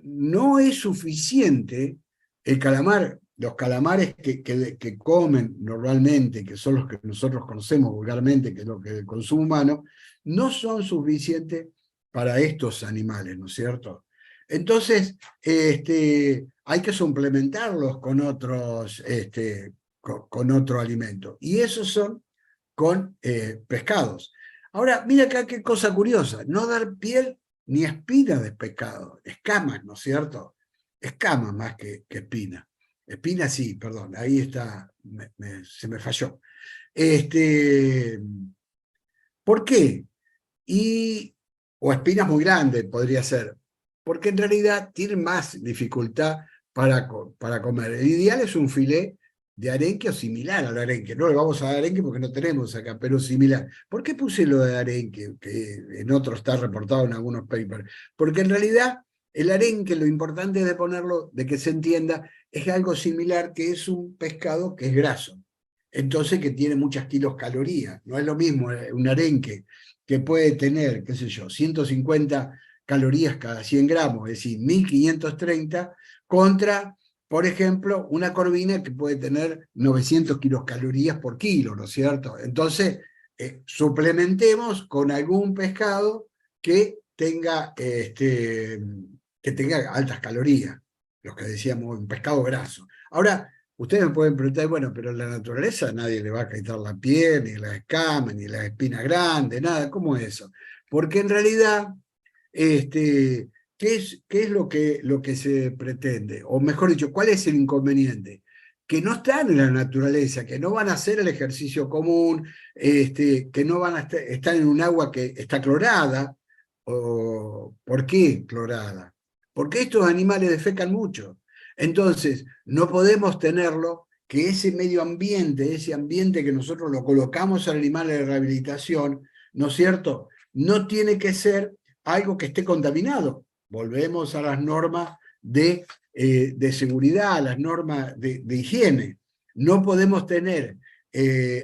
Speaker 2: No es suficiente el calamar, los calamares que comen normalmente, que son los que nosotros conocemos vulgarmente, que es lo que el consumo humano, no son suficientes para estos animales, ¿no es cierto? Entonces, hay que suplementarlos con otros, con otro alimento. Y esos son con pescados. Ahora, mira acá qué cosa curiosa, no dar piel ni espina de pescado, escamas, ¿no es cierto? Escamas más que espina. Espina sí, perdón, ahí está, se me falló. ¿Por qué? O espinas muy grandes podría ser, porque en realidad tienen más dificultad para comer. El ideal es un filé de arenque o similar al arenque. No le vamos a dar arenque porque no tenemos acá, pero similar. ¿Por qué puse lo de arenque? Que en otros está reportado en algunos papers. Porque en realidad el arenque, lo importante de ponerlo, de que se entienda, es algo similar, que es un pescado que es graso. Entonces que tiene muchas kilocalorías. No es lo mismo un arenque que puede tener, qué sé yo, 150 calorías cada 100 gramos, es decir, 1530, contra, por ejemplo, una corvina que puede tener 900 kilocalorías por kilo, ¿no es cierto? Entonces, suplementemos con algún pescado que tenga, altas calorías, los que decíamos, un pescado graso. Ahora, ustedes me pueden preguntar, bueno, pero en la naturaleza nadie le va a quitar la piel, ni la escama, ni la espina grande, nada, ¿cómo es eso? Porque en realidad, ¿qué es lo que se pretende? O mejor dicho, ¿cuál es el inconveniente? Que no están en la naturaleza, que no van a hacer el ejercicio común, que no van a estar en un agua que está clorada. ¿Por qué clorada? Porque estos animales defecan mucho. Entonces, no podemos tenerlo, que ese medio ambiente, ese ambiente que nosotros lo colocamos al animal de rehabilitación, ¿no es cierto? No tiene que ser algo que esté contaminado. Volvemos a las normas de seguridad, a las normas de higiene. No podemos tener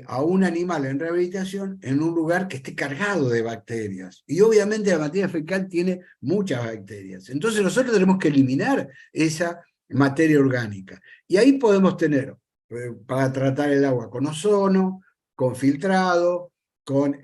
Speaker 2: a un animal en rehabilitación en un lugar que esté cargado de bacterias. Y obviamente la materia fecal tiene muchas bacterias. Entonces nosotros tenemos que eliminar esa materia orgánica. Y ahí podemos tener, para tratar el agua con ozono, con filtrado, con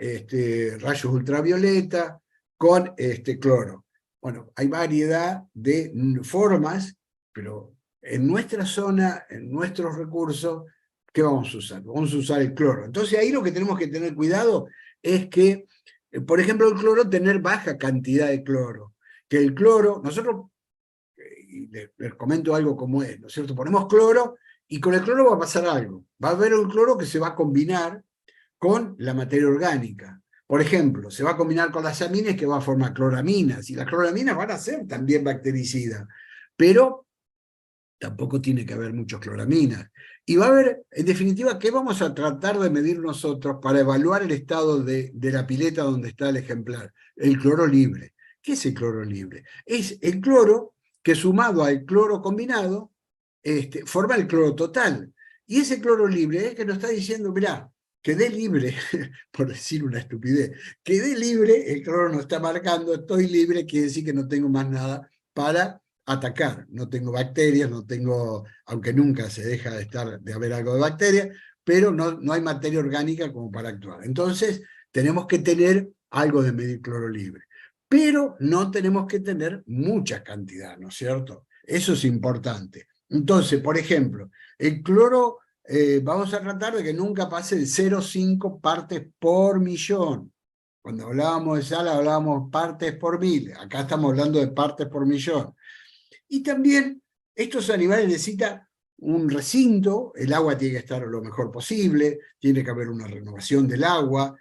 Speaker 2: rayos ultravioleta, con cloro. Bueno, hay variedad de formas, pero en nuestra zona, en nuestros recursos, ¿qué vamos a usar? Vamos a usar el cloro. Entonces ahí lo que tenemos que tener cuidado es que, por ejemplo, el cloro, tener baja cantidad de cloro. Que el cloro, nosotros, y les comento algo como es, ¿no es cierto? Ponemos cloro y con el cloro va a pasar algo. Va a haber un cloro que se va a combinar con la materia orgánica. Por ejemplo, se va a combinar con las amines que va a formar cloraminas, y las cloraminas van a ser también bactericidas, pero tampoco tiene que haber muchos cloraminas. Y va a haber, en definitiva, ¿qué vamos a tratar de medir nosotros para evaluar el estado de la pileta donde está el ejemplar? El cloro libre. ¿Qué es el cloro libre? Es el cloro que sumado al cloro combinado forma el cloro total. Y ese cloro libre es que nos está diciendo, mirá, quedé libre, por decir una estupidez, quedé libre, el cloro nos está marcando, estoy libre, quiere decir que no tengo más nada para atacar. No tengo bacterias, no tengo, aunque nunca se deja de haber algo de bacterias, pero no hay materia orgánica como para actuar. Entonces, tenemos que tener algo de medir cloro libre. Pero no tenemos que tener mucha cantidad, ¿no es cierto? Eso es importante. Entonces, por ejemplo, el cloro, vamos a tratar de que nunca pase de 0,5 partes por millón. Cuando hablábamos de sal, hablábamos partes por mil. Acá estamos hablando de partes por millón. Y también estos animales necesitan un recinto, el agua tiene que estar lo mejor posible, tiene que haber una renovación del agua,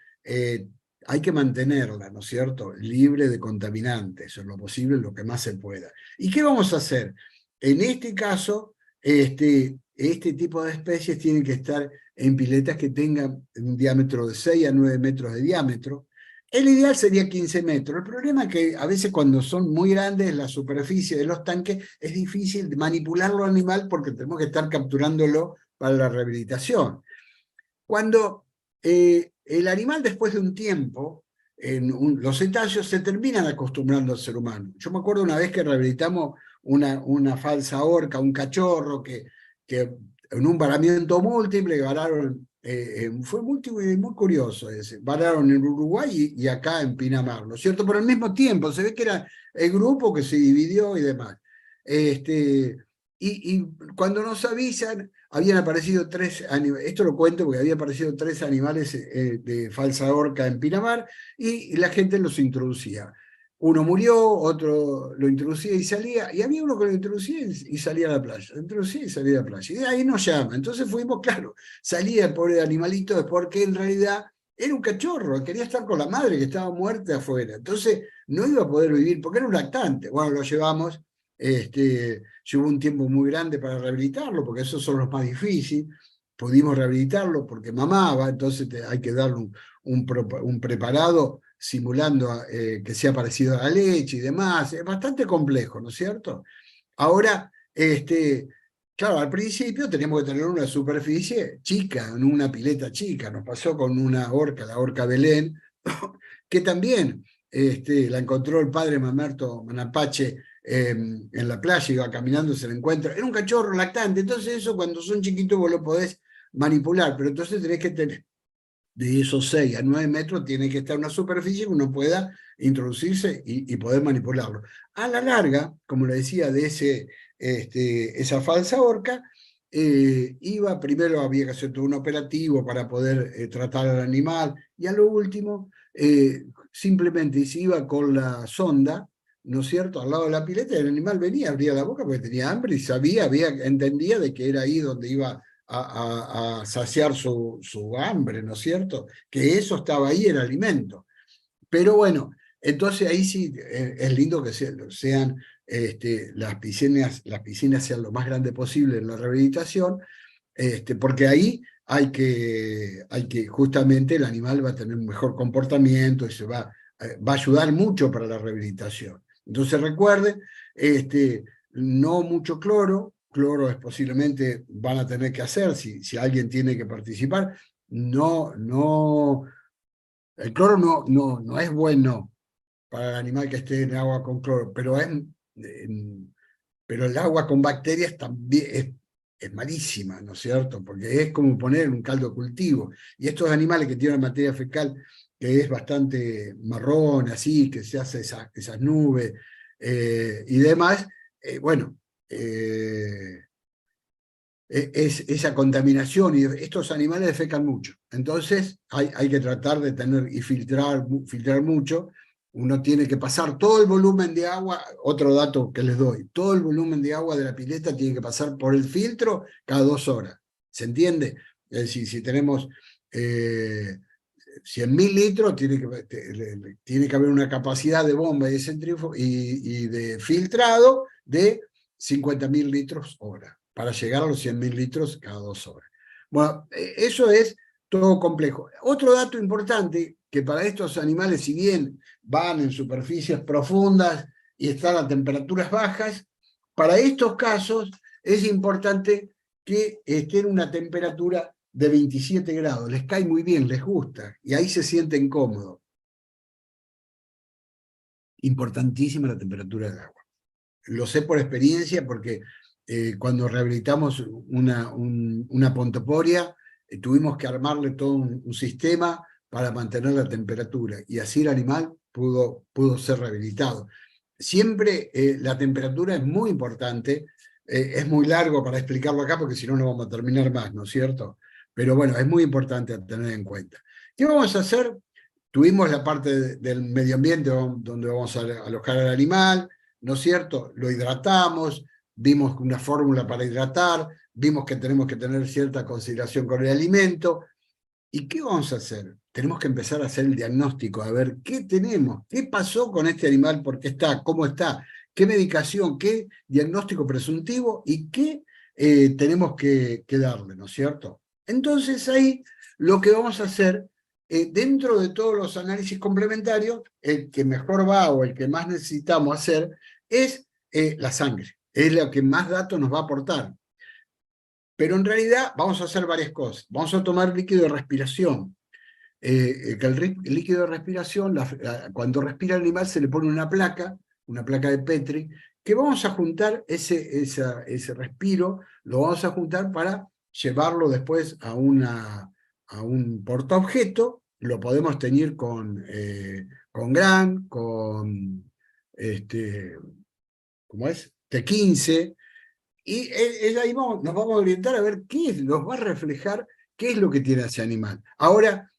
Speaker 2: hay que mantenerla, ¿no es cierto?, libre de contaminantes, en lo posible, lo que más se pueda. ¿Y qué vamos a hacer? En este caso, este tipo de especies tienen que estar en piletas que tengan un diámetro de 6 a 9 metros de diámetro. El ideal sería 15 metros. El problema es que a veces cuando son muy grandes la superficie de los tanques es difícil manipularlo al animal porque tenemos que estar capturándolo para la rehabilitación. Cuando el animal después de un tiempo, los cetáceos se terminan acostumbrando al ser humano. Yo me acuerdo una vez que rehabilitamos una falsa orca, un cachorro que en un varamiento múltiple vararon, fue muy curioso ese, vararon en Uruguay y acá en Pinamar, ¿no es cierto? Pero al mismo tiempo, se ve que era el grupo que se dividió y demás. Y cuando nos avisan, habían aparecido 3 animales, esto lo cuento porque habían aparecido 3 animales de falsa orca en Pinamar, y la gente los introducía. Uno murió, otro lo introducía y salía, y había uno que lo introducía y salía a la playa, lo introducía y salía a la playa, y de ahí nos llama. Entonces fuimos, claro, salía el pobre animalito porque en realidad era un cachorro, quería estar con la madre que estaba muerta afuera, entonces no iba a poder vivir, porque era un lactante. Bueno, lo llevamos, llevó un tiempo muy grande para rehabilitarlo, porque esos son los más difíciles. Pudimos rehabilitarlo porque mamaba, entonces hay que darle un preparado simulando que sea parecido a la leche y demás. Es bastante complejo, ¿no es cierto? Ahora, claro, al principio teníamos que tener una superficie chica, en una pileta chica. Nos pasó con una orca, la orca Belén, que también la encontró el padre Mamerto Manapache en la playa, iba caminando, se la encuentra. Era un cachorro lactante, entonces eso cuando son chiquitos vos lo podés manipular, pero entonces tenés que tener de esos 6 a 9 metros, tiene que estar una superficie que uno pueda introducirse y poder manipularlo. A la larga, como le decía, de esa falsa orca, primero había que hacer todo un operativo para poder tratar al animal, y a lo último, simplemente se iba con la sonda, ¿no es cierto?, al lado de la pileta, y el animal venía, abría la boca porque tenía hambre y sabía, entendía de que era ahí donde iba a saciar su hambre, ¿no es cierto? Que eso estaba ahí, era alimento. Pero bueno, entonces ahí sí es lindo que sean las piscinas sean lo más grande posible en la rehabilitación, porque ahí hay que, justamente el animal va a tener un mejor comportamiento y va a ayudar mucho para la rehabilitación. Entonces recuerden, no mucho cloro es posiblemente van a tener que hacer si alguien tiene que participar. El cloro no es bueno para el animal que esté en agua con cloro, pero el agua con bacterias también es malísima, ¿no es cierto? Porque es como poner un caldo de cultivo. Y estos animales que tienen materia fecal que es bastante marrón, así, que se hace esas nubes y demás, bueno, esa contaminación, y estos animales defecan mucho. Entonces hay que tratar de tener y filtrar mucho. Uno tiene que pasar todo el volumen de agua, otro dato que les doy, todo el volumen de agua de la pileta tiene que pasar por el filtro cada 2 horas. ¿Se entiende? Es decir, si tenemos 100.000 litros, tiene que haber una capacidad de bomba y de filtrado de 50.000 litros hora. para llegar a los 100.000 litros cada 2 horas. Bueno, eso es todo complejo. Otro dato importante, que para estos animales, si bien van en superficies profundas y están a temperaturas bajas, para estos casos es importante que estén en una temperatura de 27 grados. Les cae muy bien, les gusta, y ahí se sienten cómodos. Importantísima la temperatura del agua. Lo sé por experiencia porque cuando rehabilitamos una pontoporia, tuvimos que armarle todo un sistema para mantener la temperatura, y así el animal pudo ser rehabilitado. Siempre la temperatura es muy importante, es muy largo para explicarlo acá porque si no, no vamos a terminar más, ¿no es cierto? Pero bueno, es muy importante tener en cuenta. ¿Qué vamos a hacer? Tuvimos la parte del medio ambiente donde vamos a alojar al animal, ¿no es cierto? Lo hidratamos, vimos una fórmula para hidratar, vimos que tenemos que tener cierta consideración con el alimento. ¿Y qué vamos a hacer? Tenemos que empezar a hacer el diagnóstico, a ver qué tenemos, qué pasó con este animal, por qué está, cómo está, qué medicación, qué diagnóstico presuntivo y qué tenemos que darle, ¿no es cierto? Entonces ahí lo que vamos a hacer, dentro de todos los análisis complementarios, el que mejor va o el que más necesitamos hacer es la sangre, es lo que más datos nos va a aportar. Pero en realidad vamos a hacer varias cosas. Vamos a tomar líquido de respiración. Que el líquido de respiración, cuando respira el animal se le pone una placa de Petri, que vamos a juntar ese respiro, lo vamos a juntar para llevarlo después a un portaobjeto. Lo podemos tener con GRAN, con ¿cómo es? T15, y ahí nos vamos a orientar a ver nos va a reflejar qué es lo que tiene ese animal. Ahora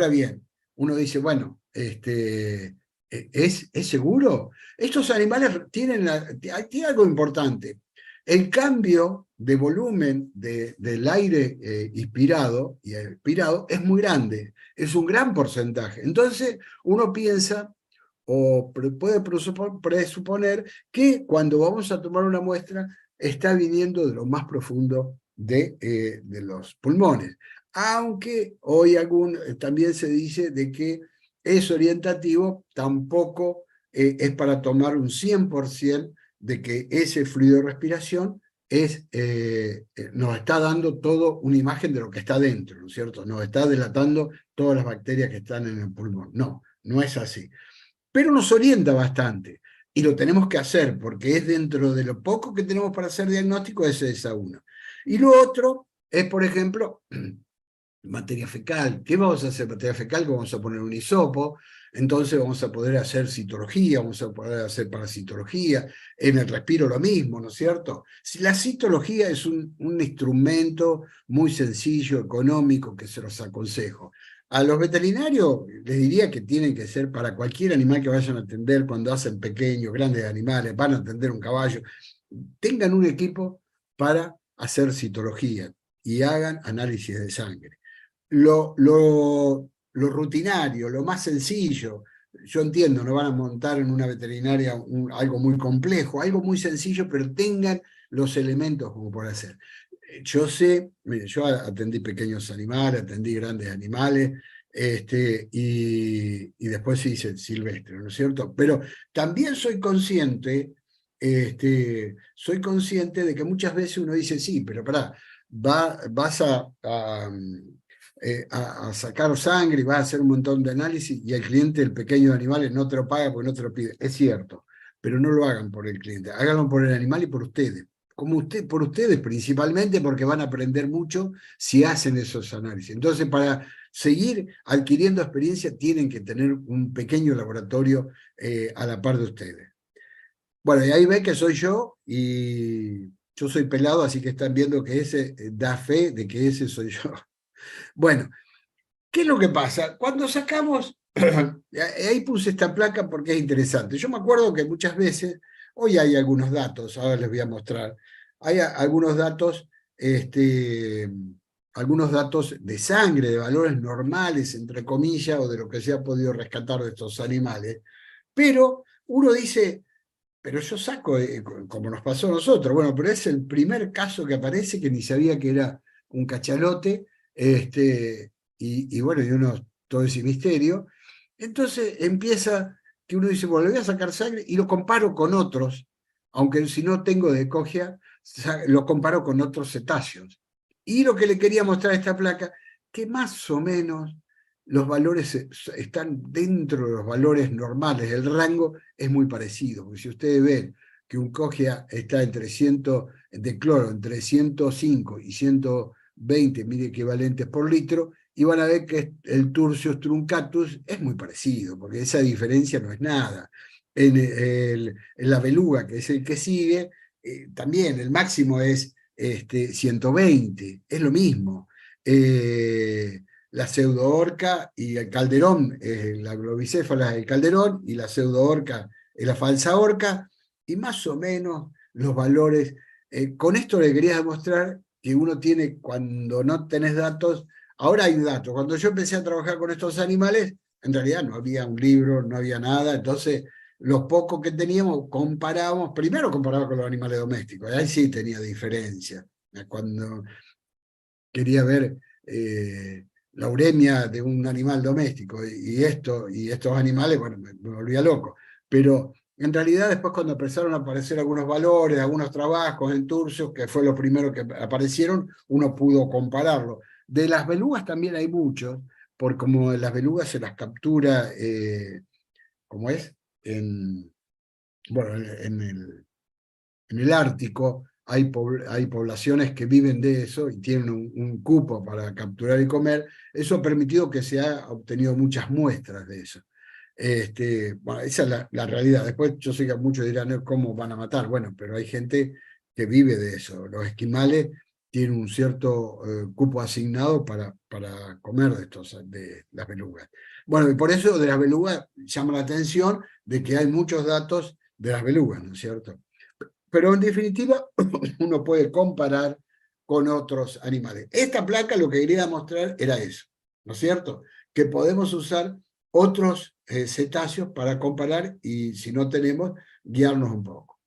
Speaker 2: bien, uno dice, bueno, ¿es seguro? Estos animales tienen algo importante. El cambio de volumen del aire inspirado y expirado es muy grande, es un gran porcentaje. Entonces uno piensa o puede presuponer que cuando vamos a tomar una muestra está viniendo de lo más profundo de los pulmones. Aunque hoy también se dice de que es orientativo, tampoco es para tomar un 100% de que ese fluido de respiración nos está dando todo una imagen de lo que está dentro, ¿no es cierto? Nos está delatando todas las bacterias que están en el pulmón. No, no es así. Pero nos orienta bastante. Y lo tenemos que hacer, porque es dentro de lo poco que tenemos para hacer diagnóstico, ese es a uno. Y lo otro es, por ejemplo, materia fecal. ¿Qué vamos a hacer? Materia fecal, vamos a poner un hisopo, entonces vamos a poder hacer citología, vamos a poder hacer parasitología, en el respiro lo mismo, ¿no es cierto? Si la citología es un instrumento muy sencillo, económico, que se los aconsejo. A los veterinarios les diría que tienen que ser para cualquier animal que vayan a atender cuando hacen pequeños, grandes animales, van a atender un caballo, tengan un equipo para hacer citología y hagan análisis de sangre. Lo rutinario, lo más sencillo, yo entiendo, no van a montar en una veterinaria algo muy complejo, algo muy sencillo, pero tengan los elementos como por hacer. Yo sé, mire, yo atendí pequeños animales, atendí grandes animales, y después se hice silvestre, ¿no es cierto? Pero también soy consciente de que muchas veces uno dice, sí, pero pará, vas a sacar sangre y vas a hacer un montón de análisis y el cliente, el pequeño de animales, no te lo paga porque no te lo pide. Es cierto, pero no lo hagan por el cliente, háganlo por el animal y por ustedes. Por ustedes principalmente, porque van a aprender mucho si hacen esos análisis. Entonces, para seguir adquiriendo experiencia, tienen que tener un pequeño laboratorio a la par de ustedes. Bueno, y ahí ven que soy yo, y yo soy pelado, así que están viendo que ese da fe de que ese soy yo. Bueno, ¿qué es lo que pasa? Cuando sacamos, ahí puse esta placa porque es interesante. Yo me acuerdo que muchas veces, hoy hay algunos datos, ahora les voy a mostrar, hay algunos datos de sangre, de valores normales, entre comillas, o de lo que se ha podido rescatar de estos animales, pero uno dice, pero yo saco, como nos pasó a nosotros, bueno, pero es el primer caso que aparece que ni sabía que era un cachalote, y bueno, y uno, todo ese misterio. Entonces empieza que uno dice, bueno, le voy a sacar sangre y lo comparo con otros, aunque si no tengo de cojea, lo comparo con otros cetáceos. Y lo que le quería mostrar a esta placa, que más o menos los valores están dentro de los valores normales, el rango es muy parecido, porque si ustedes ven que un cojea está entre 100 de cloro, entre 105 y 120 mil equivalentes por litro, y van a ver que el Turcios truncatus es muy parecido, porque esa diferencia no es nada. En la beluga, que es el que sigue, también el máximo es 120, es lo mismo. La pseudoorca y el calderón, la globicéfala es el calderón, y la pseudoorca es la falsa orca, y más o menos los valores. Con esto le quería demostrar que uno tiene, cuando no tenés datos, ahora hay datos. Cuando yo empecé a trabajar con estos animales, en realidad no había un libro, no había nada, entonces los pocos que teníamos comparábamos, primero comparaba con los animales domésticos, ahí sí tenía diferencia. Cuando quería ver la uremia de un animal doméstico y estos animales, bueno, me volvía loco. Pero en realidad después cuando empezaron a aparecer algunos valores, algunos trabajos en Turcios, que fue lo primero que aparecieron, uno pudo compararlo. De las belugas también hay muchos, porque como las belugas se las captura, como es, en, bueno, en el Ártico hay poblaciones que viven de eso y tienen un cupo para capturar y comer. Eso ha permitido que se ha obtenido muchas muestras de eso. Bueno, esa es la realidad. Después yo sé que muchos dirán, "No, ¿cómo van a matar?". Bueno, pero hay gente que vive de eso. Los esquimales tienen un cierto cupo asignado para comer de las belugas. Bueno, y por eso de las belugas llama la atención de que hay muchos datos de las belugas, ¿no es cierto? Pero en definitiva uno puede comparar con otros animales. Esta placa lo que quería mostrar era eso, ¿no es cierto? Que podemos usar otros cetáceos para comparar y si no tenemos, guiarnos un poco.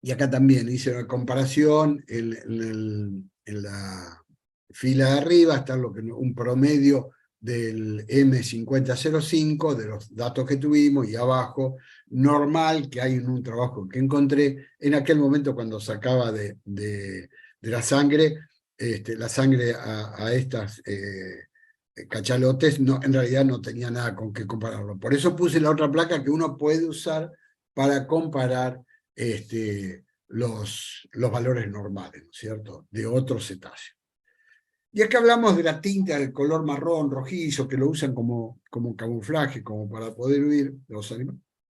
Speaker 2: Y acá también hice una comparación en la fila de arriba, está un promedio del M5005, de los datos que tuvimos, y abajo, normal, que hay en un trabajo que encontré, en aquel momento cuando sacaba de la sangre a estas cachalotes, no, en realidad no tenía nada con qué compararlo. Por eso puse la otra placa que uno puede usar para comparar los valores normales, ¿no es cierto?, de otros cetáceos. Y acá hablamos de la tinta del color marrón, rojizo, que lo usan como camuflaje, como para poder huir. Los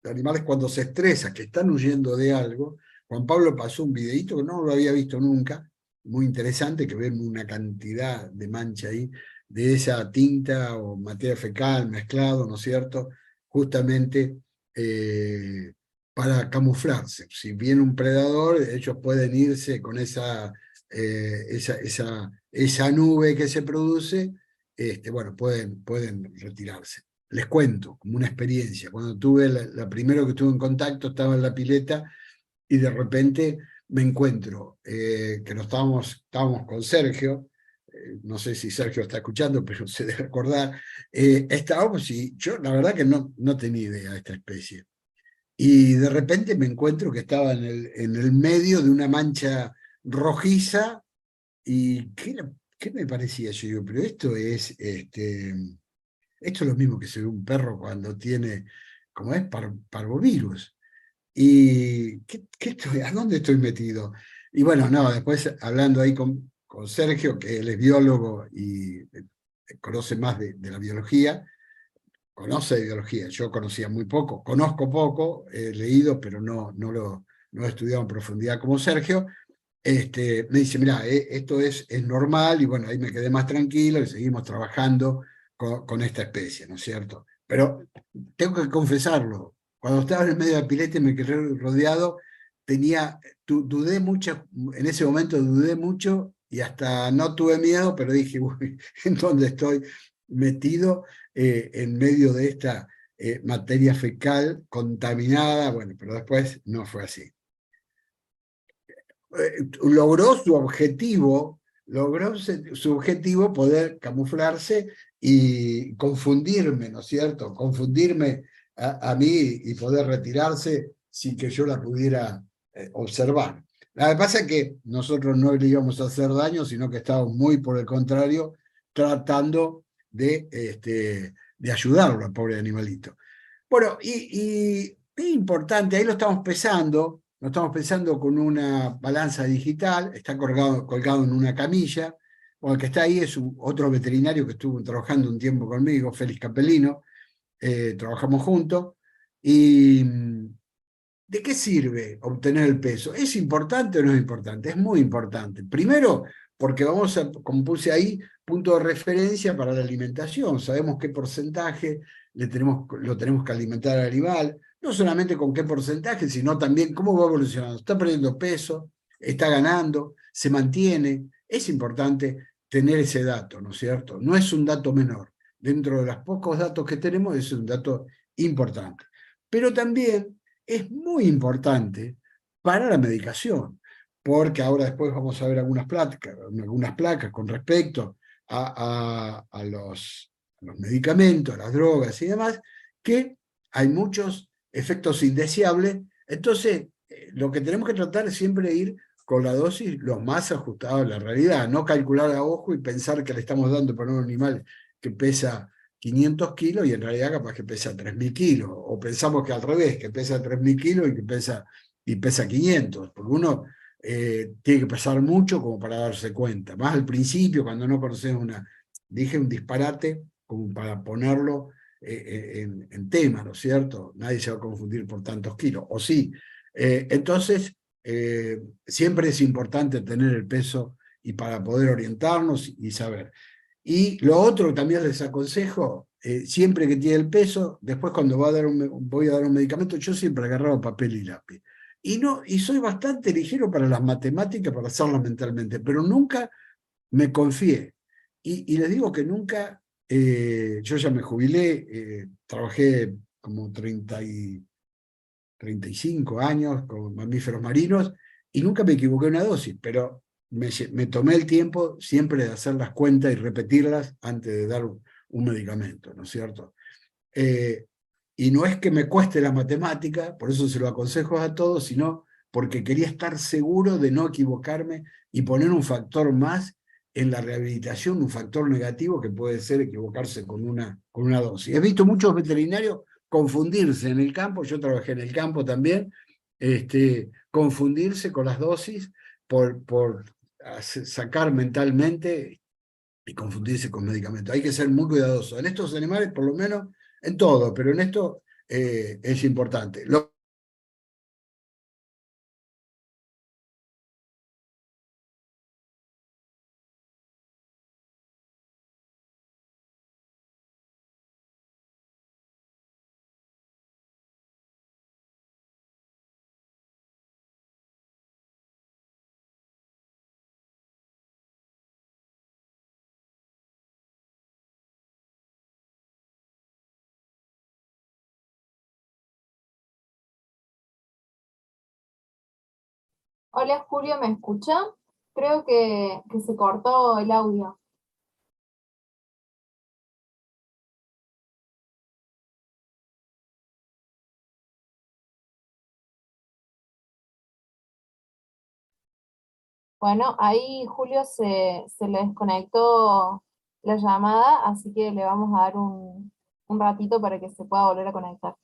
Speaker 2: animales cuando se estresan, que están huyendo de algo. Juan Pablo pasó un videíto que no lo había visto nunca, muy interesante, que ven una cantidad de mancha ahí, de esa tinta o materia fecal mezclado, ¿no es cierto?, justamente para camuflarse. Si viene un predador, ellos pueden irse con esa nube que se produce, bueno, pueden retirarse. Les cuento, como una experiencia, cuando tuve la primero que estuve en contacto, estaba en la pileta y de repente me encuentro, que estábamos con Sergio, no sé si Sergio está escuchando, pero se debe recordar, estábamos y yo la verdad que no tenía idea de esta especie. Y de repente me encuentro que estaba en el medio de una mancha rojiza. ¿Y qué me parecía? Yo digo, pero esto es lo mismo que se ve un perro cuando tiene, como es, parvovirus. ¿Y a dónde estoy metido? Y bueno, no, después hablando ahí con Sergio, que él es biólogo y conoce más de la biología, conoce de biología, yo conocía muy poco, conozco poco, he leído, pero no he estudiado en profundidad como Sergio. Me dice, mira, esto es normal, y bueno, ahí me quedé más tranquilo y seguimos trabajando con esta especie, ¿no es cierto? Pero tengo que confesarlo, cuando estaba en el medio de la pileta y me quedé rodeado, dudé mucho, en ese momento dudé mucho y hasta no tuve miedo, pero dije, uy, ¿en dónde estoy metido en medio de esta materia fecal contaminada, bueno, pero después no fue así. Logró su objetivo poder camuflarse y confundirme, ¿no es cierto? Confundirme a mí y poder retirarse sin que yo la pudiera observar. Lo que pasa es que nosotros no le íbamos a hacer daño, sino que estábamos muy por el contrario, tratando de ayudarlo al pobre animalito. Bueno, y es importante, ahí lo estamos pensando con una balanza digital, está colgado en una camilla. Bueno, el que está ahí es otro veterinario que estuvo trabajando un tiempo conmigo, Félix Capellino, trabajamos juntos. ¿Y de qué sirve obtener el peso? ¿Es importante o no es importante? Es muy importante. Primero, porque vamos a, como puse ahí, punto de referencia para la alimentación. Sabemos qué porcentaje lo tenemos que alimentar al animal, no solamente con qué porcentaje, sino también cómo va evolucionando. Está perdiendo peso, está ganando, se mantiene. Es importante tener ese dato, ¿no es cierto? No es un dato menor. Dentro de los pocos datos que tenemos, es un dato importante. Pero también es muy importante para la medicación, porque ahora después vamos a ver algunas placas con respecto a los medicamentos, a las drogas y demás, que hay muchos efectos indeseables. Entonces, lo que tenemos que tratar es siempre ir con la dosis lo más ajustada a la realidad, no calcular a ojo y pensar que le estamos dando para un animal que pesa 500 kilos y en realidad capaz que pesa 3.000 kilos, o pensamos que al revés, que pesa 3.000 kilos y pesa 500, porque uno tiene que pesar mucho como para darse cuenta, más al principio cuando no conoces dije un disparate como para ponerlo en tema, ¿no es cierto? Nadie se va a confundir por tantos kilos, o sí. Entonces, siempre es importante tener el peso y para poder orientarnos y saber. Y lo otro que también les aconsejo, siempre que tiene el peso, después cuando voy a dar un medicamento, yo siempre agarraba papel y lápiz. Y soy bastante ligero para las matemáticas, para hacerlas mentalmente, pero nunca me confié. Y les digo que nunca, yo ya me jubilé, trabajé como 35 años con mamíferos marinos y nunca me equivoqué en una dosis, pero me tomé el tiempo siempre de hacer las cuentas y repetirlas antes de dar un medicamento, ¿no es cierto? Eh, y no es que me cueste la matemática, por eso se lo aconsejo a todos, sino porque quería estar seguro de no equivocarme y poner un factor más en la rehabilitación, un factor negativo que puede ser equivocarse con una dosis. He visto muchos veterinarios confundirse en el campo, yo trabajé en el campo también, confundirse con las dosis por sacar mentalmente y confundirse con medicamentos. Hay que ser muy cuidadoso. En estos animales, por lo menos, en todo, pero en esto es importante.
Speaker 1: Hola Julio, ¿me escucha? Creo que se cortó el audio. Bueno, ahí Julio se le desconectó la llamada, así que le vamos a dar un ratito para que se pueda volver a conectar.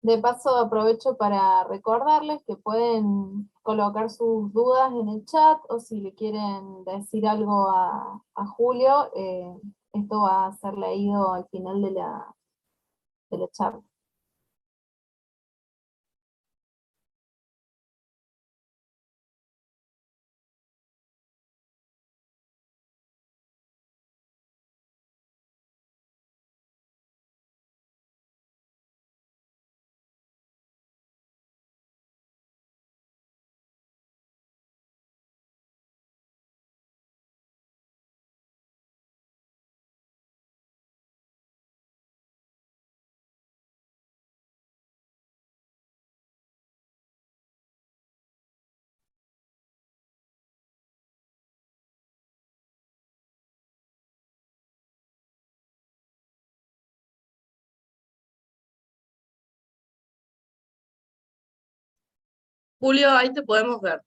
Speaker 1: De paso aprovecho para recordarles que pueden colocar sus dudas en el chat o si le quieren decir algo a Julio, esto va a ser leído al final de la charla.
Speaker 3: Julio, ahí te podemos ver.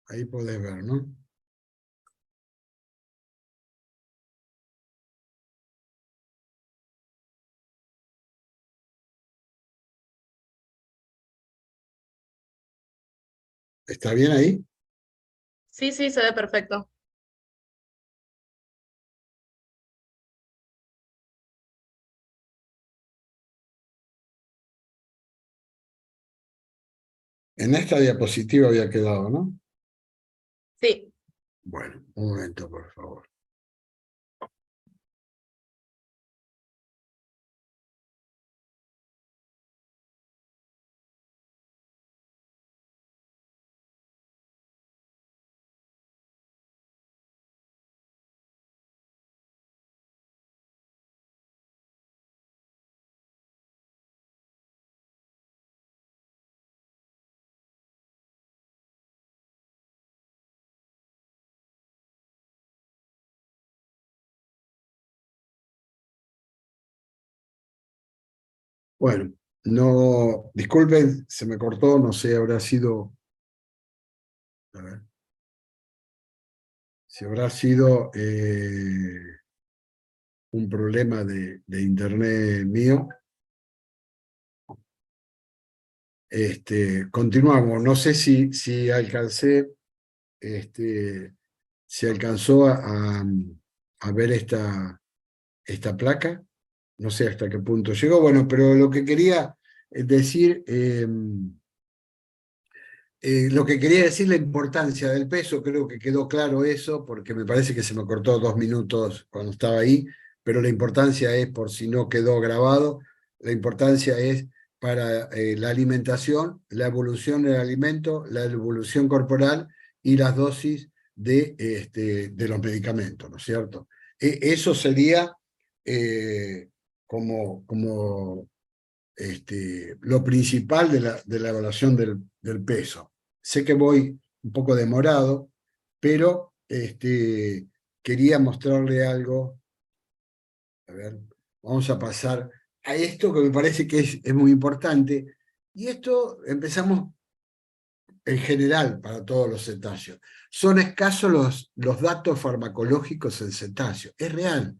Speaker 2: Ahí podés ver, ¿no? ¿Está bien ahí?
Speaker 3: Sí, sí, se ve perfecto.
Speaker 2: En esta diapositiva había quedado, ¿no?
Speaker 3: Sí.
Speaker 2: Bueno, un momento, por favor. Bueno, no, disculpen, se me cortó, no sé, habrá sido, a ver, si habrá sido un problema de internet mío. Continuamos, no sé si alcancé, si alcanzó a ver esta placa, no sé hasta qué punto llegó, bueno, pero lo que quería decir, lo que quería decir la importancia del peso, creo que quedó claro eso, porque me parece que se me cortó 2 minutos cuando estaba ahí, pero la importancia es, por si no quedó grabado, la importancia es para la alimentación, la evolución del alimento, la evolución corporal y las dosis de los medicamentos, ¿no es cierto? Eso sería como lo principal de la evaluación del peso. Sé que voy un poco demorado, pero quería mostrarle algo. A ver, vamos a pasar a esto que me parece que es muy importante. Y esto empezamos en general para todos los cetáceos. Son escasos los datos farmacológicos en cetáceos. Es real.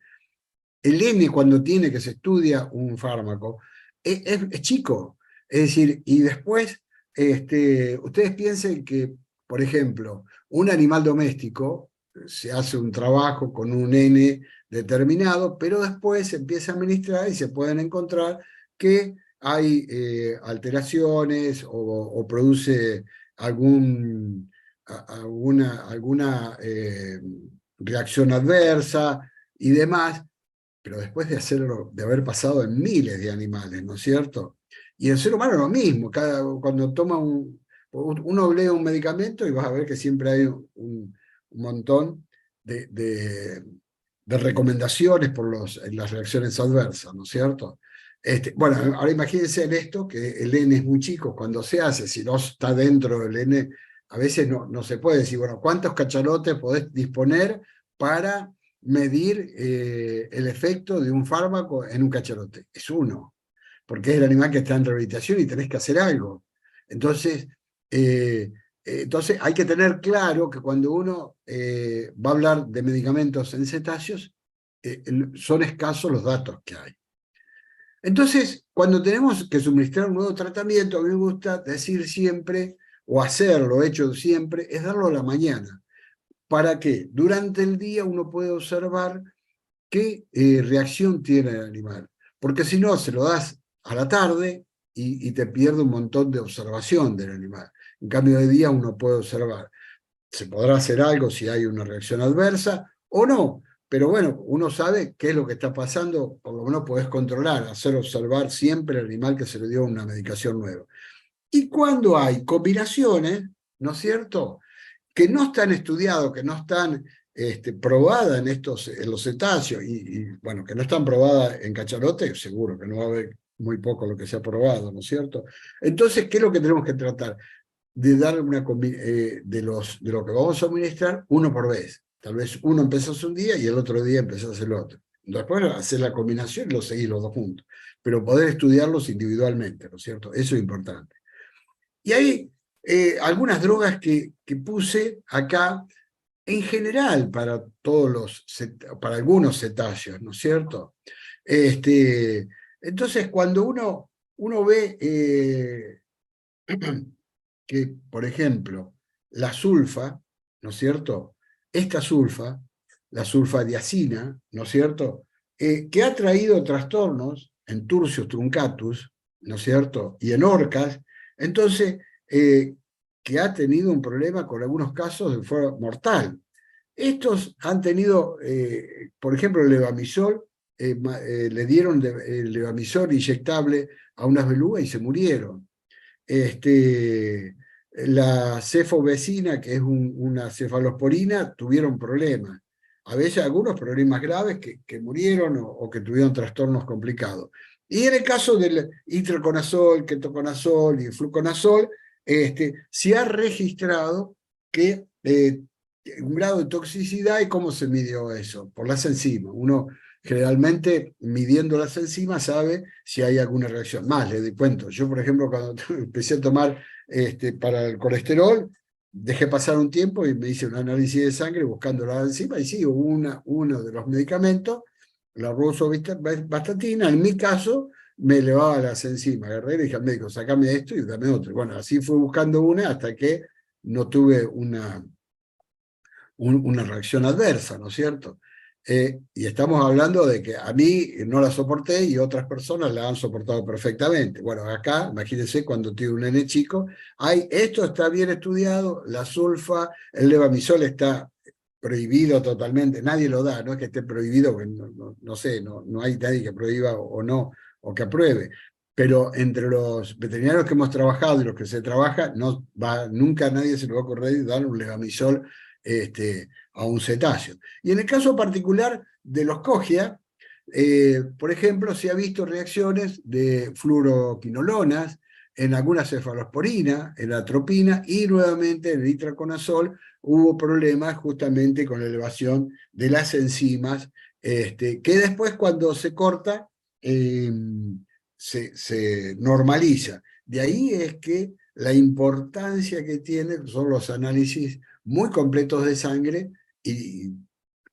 Speaker 2: El N cuando tiene que se estudia un fármaco es chico. Es decir, y después ustedes piensen que, por ejemplo, un animal doméstico se hace un trabajo con un N determinado, pero después se empieza a administrar y se pueden encontrar que hay alteraciones o produce alguna reacción adversa y demás, pero después de haber pasado en miles de animales, ¿no es cierto? Y el ser humano lo mismo, cuando toma uno lee un medicamento y vas a ver que siempre hay un montón de recomendaciones por las reacciones adversas, ¿no es cierto? Bueno, ahora imagínense en esto, que el N es muy chico, cuando se hace, si no está dentro del N, a veces no se puede decir, bueno, ¿cuántos cachalotes podés disponer para medir el efecto de un fármaco en un cachalote? Es uno, porque es el animal que está en rehabilitación y tenés que hacer algo. Entonces, hay que tener claro que cuando uno va a hablar de medicamentos en cetáceos, son escasos los datos que hay. Entonces, cuando tenemos que suministrar un nuevo tratamiento, a mí me gusta decir siempre, o hacerlo, hecho siempre, es darlo a la mañana. ¿Para qué? Durante el día uno puede observar qué reacción tiene el animal. Porque si no, se lo das a la tarde y te pierde un montón de observación del animal. En cambio, de día uno puede observar. Se podrá hacer algo si hay una reacción adversa o no, pero bueno, uno sabe qué es lo que está pasando, por lo menos podés controlar, hacer observar siempre al animal que se le dio una medicación nueva. Y cuando hay combinaciones, ¿no es cierto?, que no están estudiadas, que no están probadas en los cetáceos, bueno, que no están probadas en cachalote, seguro que no va a haber muy poco lo que se ha probado, ¿no es cierto? Entonces, ¿qué es lo que tenemos que tratar? De dar de lo que vamos a administrar uno por vez. Tal vez uno empezás un día y el otro día empezás el otro. Después hacer la combinación y lo seguís los dos juntos. Pero poder estudiarlos individualmente, ¿no es cierto? Eso es importante. Y hay algunas drogas que puse acá en general para para algunos cetáceos, ¿no es cierto? Entonces, cuando uno ve que, por ejemplo, la sulfa, ¿no es cierto? Esta sulfa, la sulfadiazina, ¿no es cierto? Que ha traído trastornos en Turcios truncatus, ¿no es cierto? Y en orcas, entonces, que ha tenido un problema con algunos casos de forma mortal. Estos han tenido, por ejemplo, el levamisol, le dieron el levamisol inyectable a unas belugas y se murieron. La cefovecina, que es una cefalosporina, tuvieron problemas. A veces algunos problemas graves que murieron o que tuvieron trastornos complicados. Y en el caso del itraconazol, ketoconazol y fluconazol, se ha registrado que un grado de toxicidad. ¿Y cómo se midió eso? Por las enzimas. Uno generalmente, midiendo las enzimas, sabe si hay alguna reacción. Más, le cuento, yo por ejemplo cuando empecé a tomar para el colesterol, dejé pasar un tiempo y me hice un análisis de sangre buscando las enzimas, y sí, uno de los medicamentos, la rosuvastatina, en mi caso, me elevaba las enzimas. Agarré y le dije al médico, sacame esto y dame otro. Y bueno, así fui buscando una hasta que no tuve una reacción adversa, ¿no es cierto? Y estamos hablando de que a mí no la soporté y otras personas la han soportado perfectamente. Bueno, acá, imagínense, cuando tiene un nene chico, esto está bien estudiado, la sulfa, el levamisol está prohibido totalmente, nadie lo da, no es que esté prohibido, no sé, no hay nadie que prohíba o no, o que apruebe. Pero entre los veterinarios que hemos trabajado y los que se trabaja, nunca a nadie se le va a ocurrir dar un levamisol a un cetáceo. Y en el caso particular de los cogia, por ejemplo, se ha visto reacciones de fluoroquinolonas en algunas cefalosporinas, en la atropina, y nuevamente en el itraconazol hubo problemas justamente con la elevación de las enzimas, que después cuando se corta se normaliza. De ahí es que la importancia que tienen son los análisis muy completos de sangre, y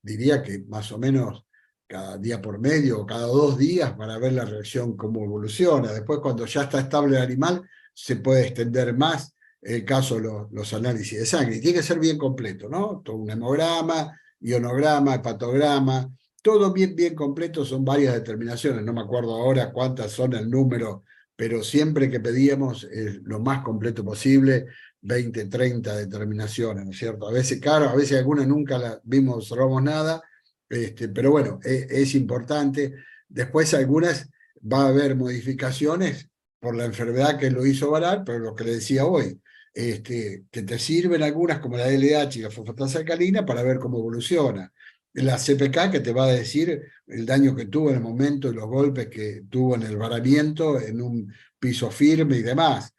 Speaker 2: diría que más o menos cada día por medio o cada 2 días, para ver la reacción, cómo evoluciona. Después, cuando ya está estable el animal, se puede extender más el caso, los análisis de sangre. Y tiene que ser bien completo, ¿no? Todo un hemograma, ionograma, hepatograma, todo bien, bien completo. Son varias determinaciones, no me acuerdo ahora cuántas son el número, pero siempre que pedíamos lo más completo posible, 20, 30 determinaciones, ¿no es cierto? A veces, claro, a veces algunas nunca la vimos, observamos nada, pero bueno, es importante. Después algunas va a haber modificaciones por la enfermedad que lo hizo varar, pero lo que le decía hoy, que te sirven algunas como la LH y la fosfatasa alcalina para ver cómo evoluciona. La CPK, que te va a decir el daño que tuvo en el momento y los golpes que tuvo en el varamiento, en un piso firme y demás,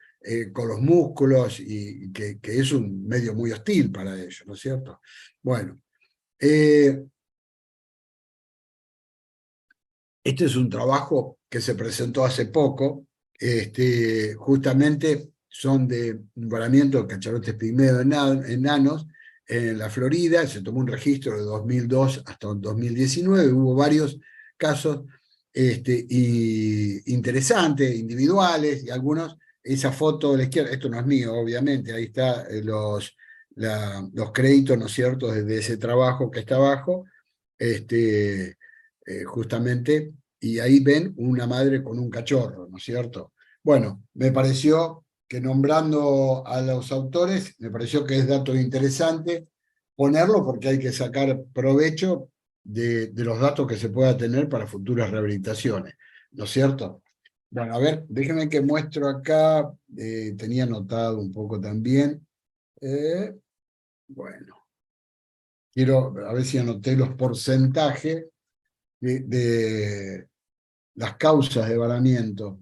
Speaker 2: con los músculos, y que es un medio muy hostil para ellos, ¿no es cierto? Bueno, este es un trabajo que se presentó hace poco, justamente son de un varamiento de cachalotes pigmeos enanos en la Florida. Se tomó un registro de 2002 hasta 2019, hubo varios casos, y interesantes, individuales, y algunos, esa foto de la izquierda, esto no es mío, obviamente, ahí está los créditos, ¿no es cierto?, desde ese trabajo que está abajo, justamente, y ahí ven una madre con un cachorro, ¿no es cierto? Bueno, me pareció que nombrando a los autores, me pareció que es dato interesante ponerlo porque hay que sacar provecho de los datos que se pueda tener para futuras rehabilitaciones, ¿no es cierto? Bueno, a ver, déjenme que muestro acá, tenía anotado un poco también. Bueno, quiero a ver si anoté los porcentajes de las causas de varamiento.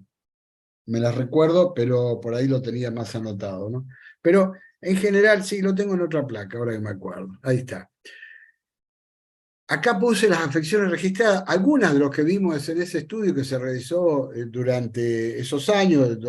Speaker 2: Me las recuerdo, pero por ahí lo tenía más anotado, ¿no? Pero en general sí, lo tengo en otra placa, ahora que me acuerdo. Ahí está. Acá puse las afecciones registradas, algunas de los que vimos en ese estudio que se realizó durante esos años, del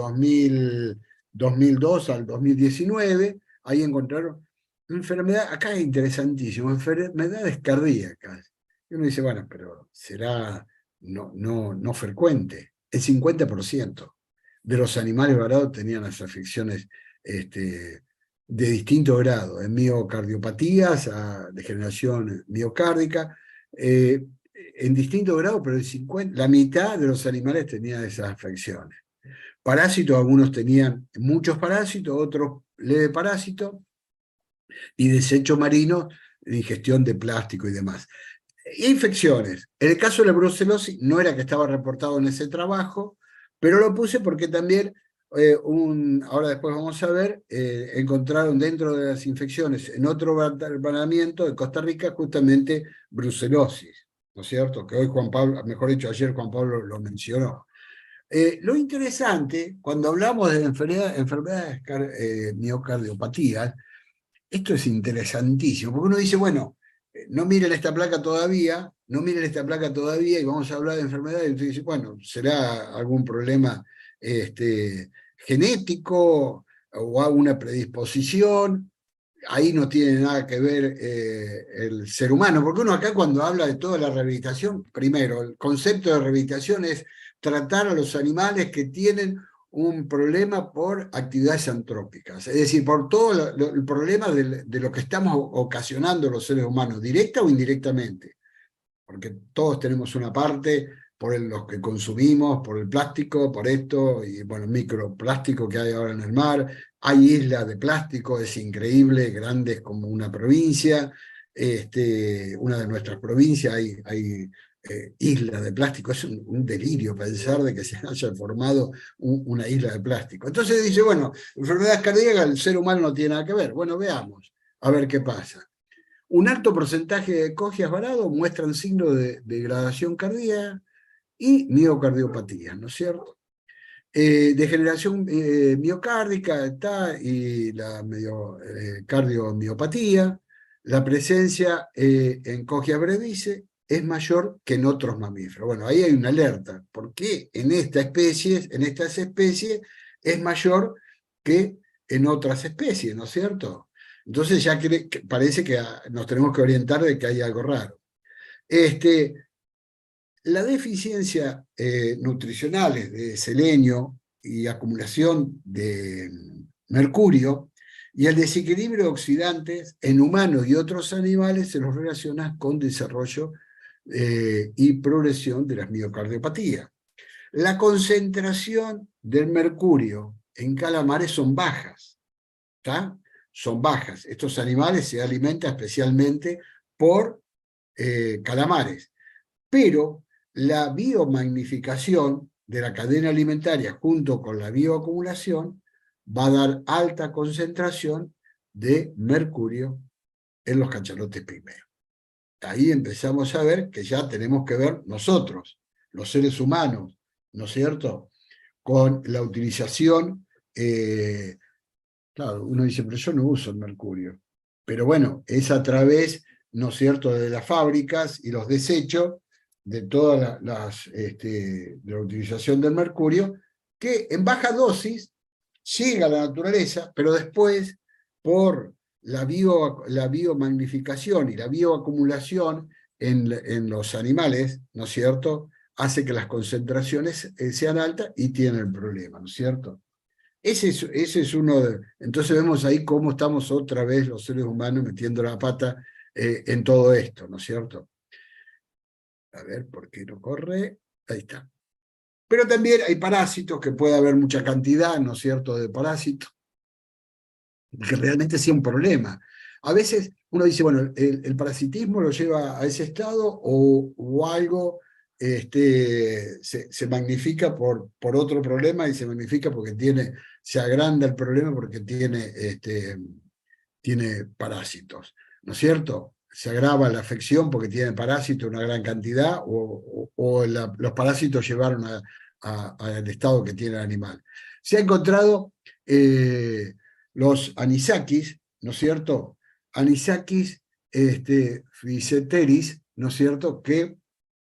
Speaker 2: 2002 al 2019, ahí encontraron enfermedad, acá es interesantísimo, enfermedades cardíacas. Y uno dice, bueno, pero será no frecuente. El 50% de los animales varados tenían las afecciones de distinto grado, en miocardiopatías, a degeneración miocárdica, en distinto grado, pero la mitad de los animales tenían esas afecciones. Parásitos, algunos tenían muchos parásitos, otros leve parásitos, y desecho marino, ingestión de plástico y demás. Infecciones. En el caso de la brucelosis, no era que estaba reportado en ese trabajo, pero lo puse porque también, ahora después vamos a ver, encontraron dentro de las infecciones, en otro hermanamiento de Costa Rica, justamente brucelosis, ¿no es cierto? Que hoy Juan Pablo, mejor dicho, ayer Juan Pablo lo mencionó. Lo interesante, cuando hablamos de enfermedades miocardiopatías, esto es interesantísimo, porque uno dice, bueno, no miren esta placa todavía, no miren esta placa todavía, y vamos a hablar de enfermedades, y usted dice, bueno, será algún problema genético o alguna predisposición, ahí no tiene nada que ver el ser humano, porque uno acá cuando habla de toda la rehabilitación, primero, el concepto de rehabilitación es tratar a los animales que tienen un problema por actividades antrópicas, es decir, por todo el problema de lo que estamos ocasionando los seres humanos, directa o indirectamente, porque todos tenemos una parte por los que consumimos, por el plástico, por esto, y bueno, el microplástico que hay ahora en el mar, hay islas de plástico, es increíble, grandes como una provincia, una de nuestras provincias hay islas de plástico, es un delirio pensar de que se haya formado una isla de plástico. Entonces dice, bueno, enfermedades cardíacas, el ser humano no tiene nada que ver. Bueno, veamos, a ver qué pasa. Un alto porcentaje de cogias varados muestran signos de degradación cardíaca y miocardiopatía, ¿no es cierto? Degeneración miocárdica está, y la cardiomiopatía, la presencia en cogia brevice es mayor que en otros mamíferos. Bueno, ahí hay una alerta, porque en estas especies es mayor que en otras especies, ¿no es cierto? Entonces ya parece que nos tenemos que orientar de que hay algo raro. La deficiencia nutricionales de selenio y acumulación de mercurio y el desequilibrio de oxidantes en humanos y otros animales se los relaciona con desarrollo y progresión de las miocardiopatías. La concentración del mercurio en calamares son bajas, ¿está? Son bajas. Estos animales se alimentan especialmente por calamares, pero la biomagnificación de la cadena alimentaria junto con la bioacumulación va a dar alta concentración de mercurio en los cachalotes pigmeos. Ahí empezamos a ver que ya tenemos que ver nosotros, los seres humanos, ¿no es cierto?, con la utilización, claro, uno dice, pero yo no uso el mercurio, pero bueno, es a través, ¿no es cierto?, de las fábricas y los desechos de toda de la utilización del mercurio, que en baja dosis llega a la naturaleza, pero después, por la biomagnificación y la bioacumulación en los animales, ¿no es cierto?, hace que las concentraciones sean altas y tiene el problema, ¿no es cierto? Ese es uno de... Entonces vemos ahí cómo estamos otra vez los seres humanos metiendo la pata en todo esto, ¿no es cierto? A ver, ¿por qué no corre? Ahí está. Pero también hay parásitos, que puede haber mucha cantidad, ¿no es cierto?, de parásitos, que realmente sea un problema. A veces uno dice, bueno, el parasitismo lo lleva a ese estado o algo se magnifica por otro problema y se magnifica porque se agranda el problema porque tiene parásitos, ¿no es cierto? Se agrava la afección porque tiene parásitos una gran cantidad o los parásitos llevaron al estado que tiene el animal. Se ha encontrado los anisakis, ¿no es cierto? Anisakis physeteris, ¿no es cierto? Que,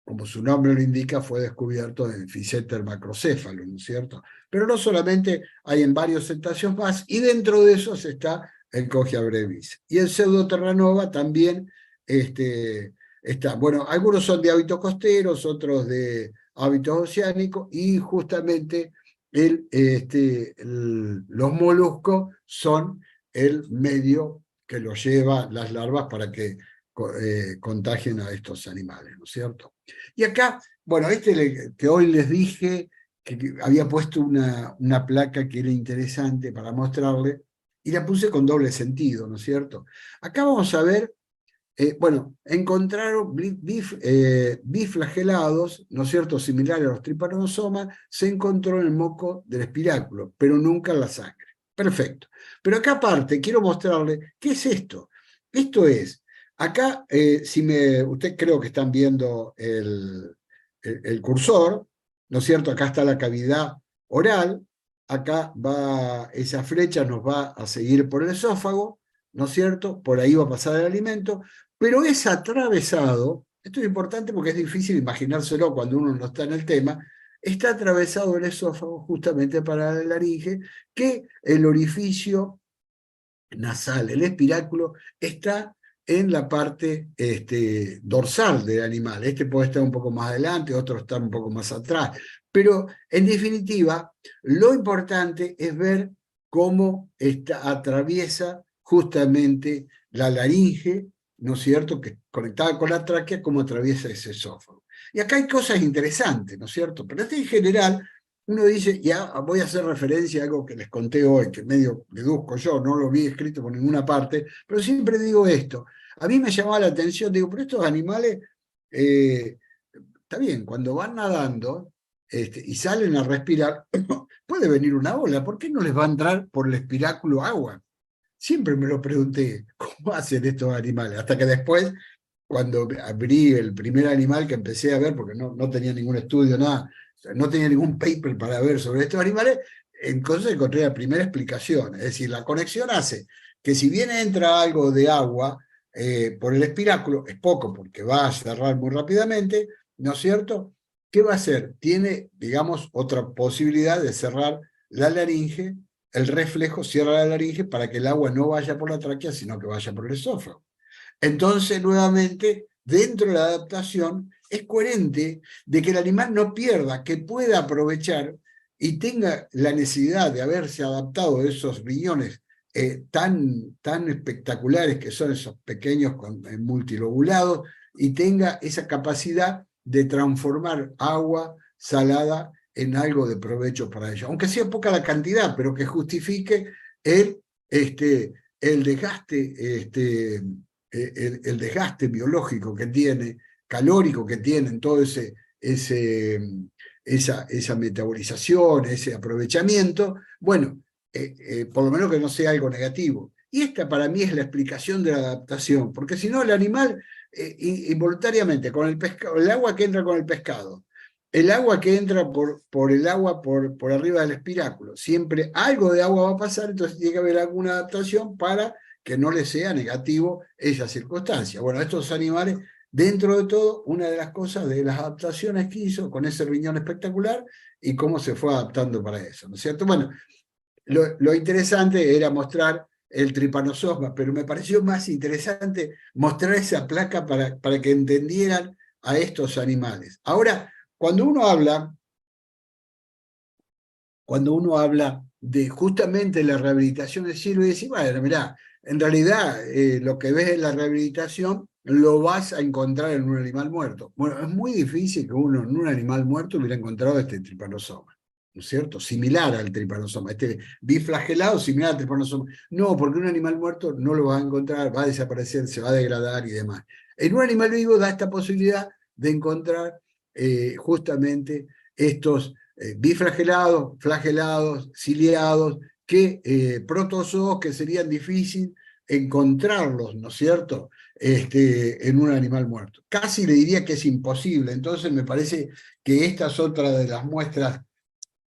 Speaker 2: como su nombre lo indica, fue descubierto en Physeter macrocéfalo, ¿no es cierto? Pero no solamente, hay en varios cetáceos más, y dentro de esos está el Kogia brevis. Y el Pseudoterranova también está. Bueno, algunos son de hábitos costeros, otros de hábitos oceánicos, y justamente los moluscos son el medio que los lleva las larvas para que contagien a estos animales, ¿no es cierto? Y acá, bueno, que hoy les dije que había puesto una placa que era interesante para mostrarle, y la puse con doble sentido, ¿no es cierto? Acá vamos a ver, bueno, encontraron biflagelados, ¿no es cierto?, similares a los trypanosomas, se encontró en el moco del espiráculo, pero nunca en la sangre. Perfecto. Pero acá aparte, quiero mostrarle, ¿qué es esto? Esto es, acá, usted creo que están viendo el cursor, ¿no es cierto? Acá está la cavidad oral, acá esa flecha nos va a seguir por el esófago, ¿no es cierto? Por ahí va a pasar el alimento, pero es atravesado, esto es importante porque es difícil imaginárselo cuando uno no está en el tema, está atravesado el esófago justamente para la laringe, que el orificio nasal, el espiráculo, está en la parte dorsal del animal. Este puede estar un poco más adelante, otro está un poco más atrás. Pero, en definitiva, lo importante es ver cómo atraviesa justamente la laringe, ¿no es cierto?, que conectada con la tráquea, cómo atraviesa ese esófago. Y acá hay cosas interesantes, ¿no es cierto? Pero en general, uno dice, ya voy a hacer referencia a algo que les conté hoy, que medio deduzco yo, no lo vi escrito por ninguna parte, pero siempre digo esto. A mí me llamaba la atención, digo, pero estos animales, está bien, cuando van nadando y salen a respirar, puede venir una ola, ¿por qué no les va a entrar por el espiráculo agua? Siempre me lo pregunté, ¿cómo hacen estos animales? Hasta que después, cuando abrí el primer animal que empecé a ver, porque no tenía ningún estudio, nada, no tenía ningún paper para ver sobre estos animales, entonces encontré la primera explicación. Es decir, la conexión hace que si bien entra algo de agua por el espiráculo, es poco porque va a cerrar muy rápidamente, ¿no es cierto? ¿Qué va a hacer? Tiene, digamos, otra posibilidad de cerrar la laringe, el reflejo cierra la laringe para que el agua no vaya por la tráquea, sino que vaya por el esófago. Entonces, nuevamente, dentro de la adaptación, es coherente de que el animal no pierda, que pueda aprovechar y tenga la necesidad de haberse adaptado a esos riñones tan espectaculares que son esos pequeños multilobulados, y tenga esa capacidad de transformar agua salada en algo de provecho para ellos. Aunque sea poca la cantidad, pero que justifique el desgaste el desgaste biológico que tiene, calórico que tiene en todo esa metabolización, ese aprovechamiento, bueno, por lo menos que no sea algo negativo. Y esta para mí es la explicación de la adaptación, porque si no el animal involuntariamente, con el agua que entra con el pescado, el agua que entra por el agua por arriba del espiráculo, siempre algo de agua va a pasar, entonces tiene que haber alguna adaptación para que no les sea negativo esa circunstancia. Bueno, estos animales, dentro de todo, una de las cosas de las adaptaciones que hizo con ese riñón espectacular y cómo se fue adaptando para eso, ¿no es cierto? Bueno, lo interesante era mostrar el Trypanosoma, pero me pareció más interesante mostrar esa placa para que entendieran a estos animales. Ahora, cuando uno habla de justamente la rehabilitación del silbo, y decir, bueno, mirá, en realidad lo que ves en la rehabilitación lo vas a encontrar en un animal muerto. Bueno, es muy difícil que uno en un animal muerto hubiera encontrado este tripanosoma, ¿no es cierto? Similar al tripanosoma, este biflagelado similar al tripanosoma. No, porque un animal muerto no lo vas a encontrar, va a desaparecer, se va a degradar y demás. En un animal vivo da esta posibilidad de encontrar justamente estos biflagelados, flagelados, ciliados, protozoos que serían difícil encontrarlos, ¿no es cierto?, en un animal muerto. Casi le diría que es imposible. Entonces me parece que esta es otra de las muestras,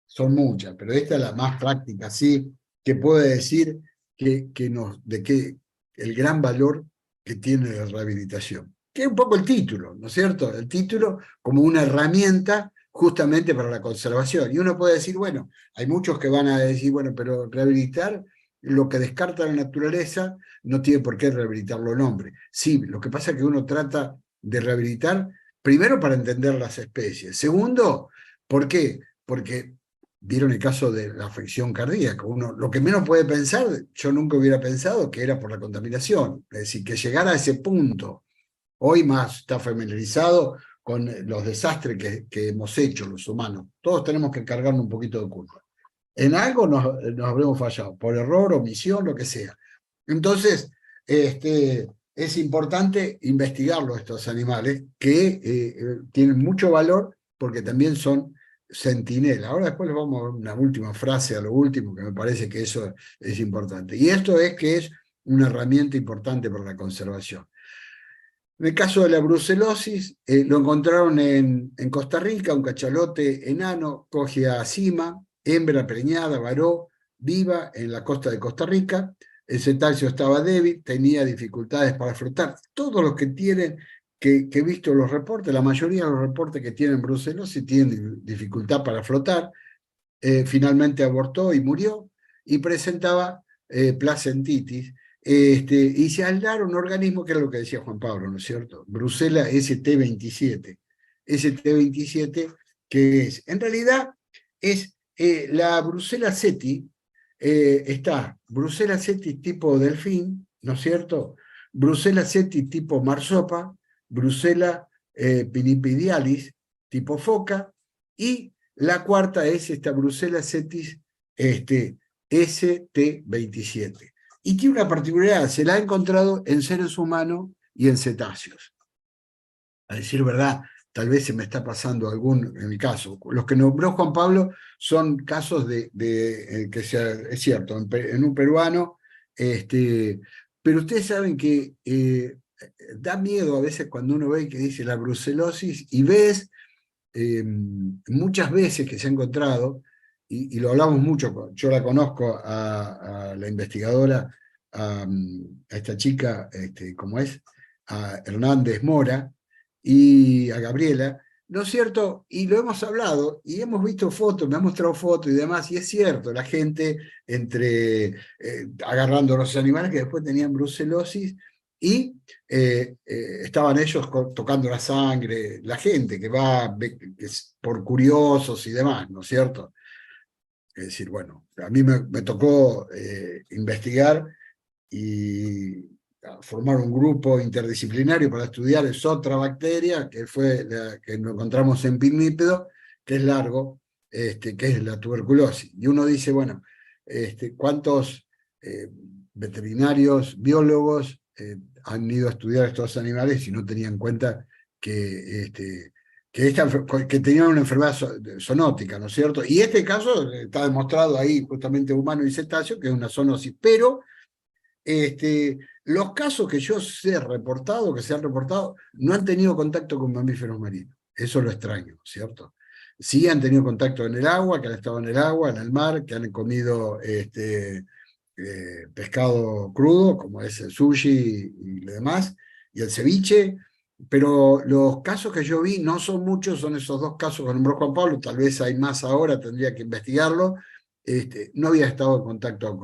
Speaker 2: son muchas, pero esta es la más práctica, sí, que puede decir de que el gran valor que tiene la rehabilitación. Que es un poco el título, ¿no es cierto? El título como una herramienta justamente para la conservación. Y uno puede decir, bueno, hay muchos que van a decir, bueno, pero rehabilitar lo que descarta la naturaleza no tiene por qué rehabilitarlo el hombre. Sí, lo que pasa es que uno trata de rehabilitar, primero para entender las especies. Segundo, ¿por qué? Porque vieron el caso de la afección cardíaca. Uno, lo que menos puede pensar, yo nunca hubiera pensado que era por la contaminación. Es decir, que llegara a ese punto. Hoy más está familiarizado con los desastres que hemos hecho los humanos. Todos tenemos que cargarnos un poquito de culpa. En algo nos habremos fallado, por error, omisión, lo que sea. Entonces, es importante investigarlo estos animales que tienen mucho valor porque también son centinela. Ahora después les vamos a dar una última frase a lo último, que me parece que eso es importante. Y esto es que es una herramienta importante para la conservación. En el caso de la brucelosis, lo encontraron en Costa Rica, un cachalote enano, Cogia cima, hembra preñada, varó, viva en la costa de Costa Rica. El cetáceo estaba débil, tenía dificultades para flotar. Todos los que tienen, que he visto los reportes, la mayoría de los reportes que tienen brucelosis tienen dificultad para flotar. Finalmente abortó y murió, y presentaba placentitis. Y se aislaron un organismo que era lo que decía Juan Pablo, ¿no es cierto? Brucella ST27. ST27, que es, en realidad, es la Brucella seti, está Brucella seti tipo delfín, ¿no es cierto? Brucella seti tipo marsopa, Brucella pinipidialis tipo foca, y la cuarta es esta Brucella setis ST27. Y tiene una particularidad, se la ha encontrado en seres humanos y en cetáceos. A decir verdad, tal vez se me está pasando algún, en mi caso. Los que nombró Juan Pablo son casos que es cierto, en un peruano, pero ustedes saben que da miedo a veces cuando uno ve que dice la brucelosis y ves muchas veces que se ha encontrado, y lo hablamos mucho, yo la conozco a la investigadora, a esta chica, ¿cómo es? A Hernández Mora, y a Gabriela, ¿no es cierto? Y lo hemos hablado, y hemos visto fotos, me han mostrado fotos y demás, y es cierto, la gente agarrando los animales que después tenían brucelosis, y estaban ellos tocando la sangre, la gente que va por curiosos y demás, ¿no es cierto? Es decir, bueno, a mí me tocó investigar y formar un grupo interdisciplinario para estudiar es otra bacteria, que fue la que nos encontramos en pinnípedo, que es largo, que es la tuberculosis. Y uno dice, bueno, ¿cuántos veterinarios, biólogos han ido a estudiar estos animales y no tenían en cuenta que que tenían una enfermedad zoonótica, ¿no es cierto? Y este caso está demostrado ahí, justamente humano y cetáceo, que es una zoonosis, pero los casos que yo sé reportado, que se han reportado, no han tenido contacto con mamíferos marinos. Eso es lo extraño, ¿cierto? Sí han tenido contacto en el agua, que han estado en el agua, en el mar, que han comido pescado crudo, como es el sushi y lo demás, y el ceviche, pero los casos que yo vi no son muchos, son esos dos casos que nombró Juan Pablo, tal vez hay más ahora, tendría que investigarlo. No había estado en contacto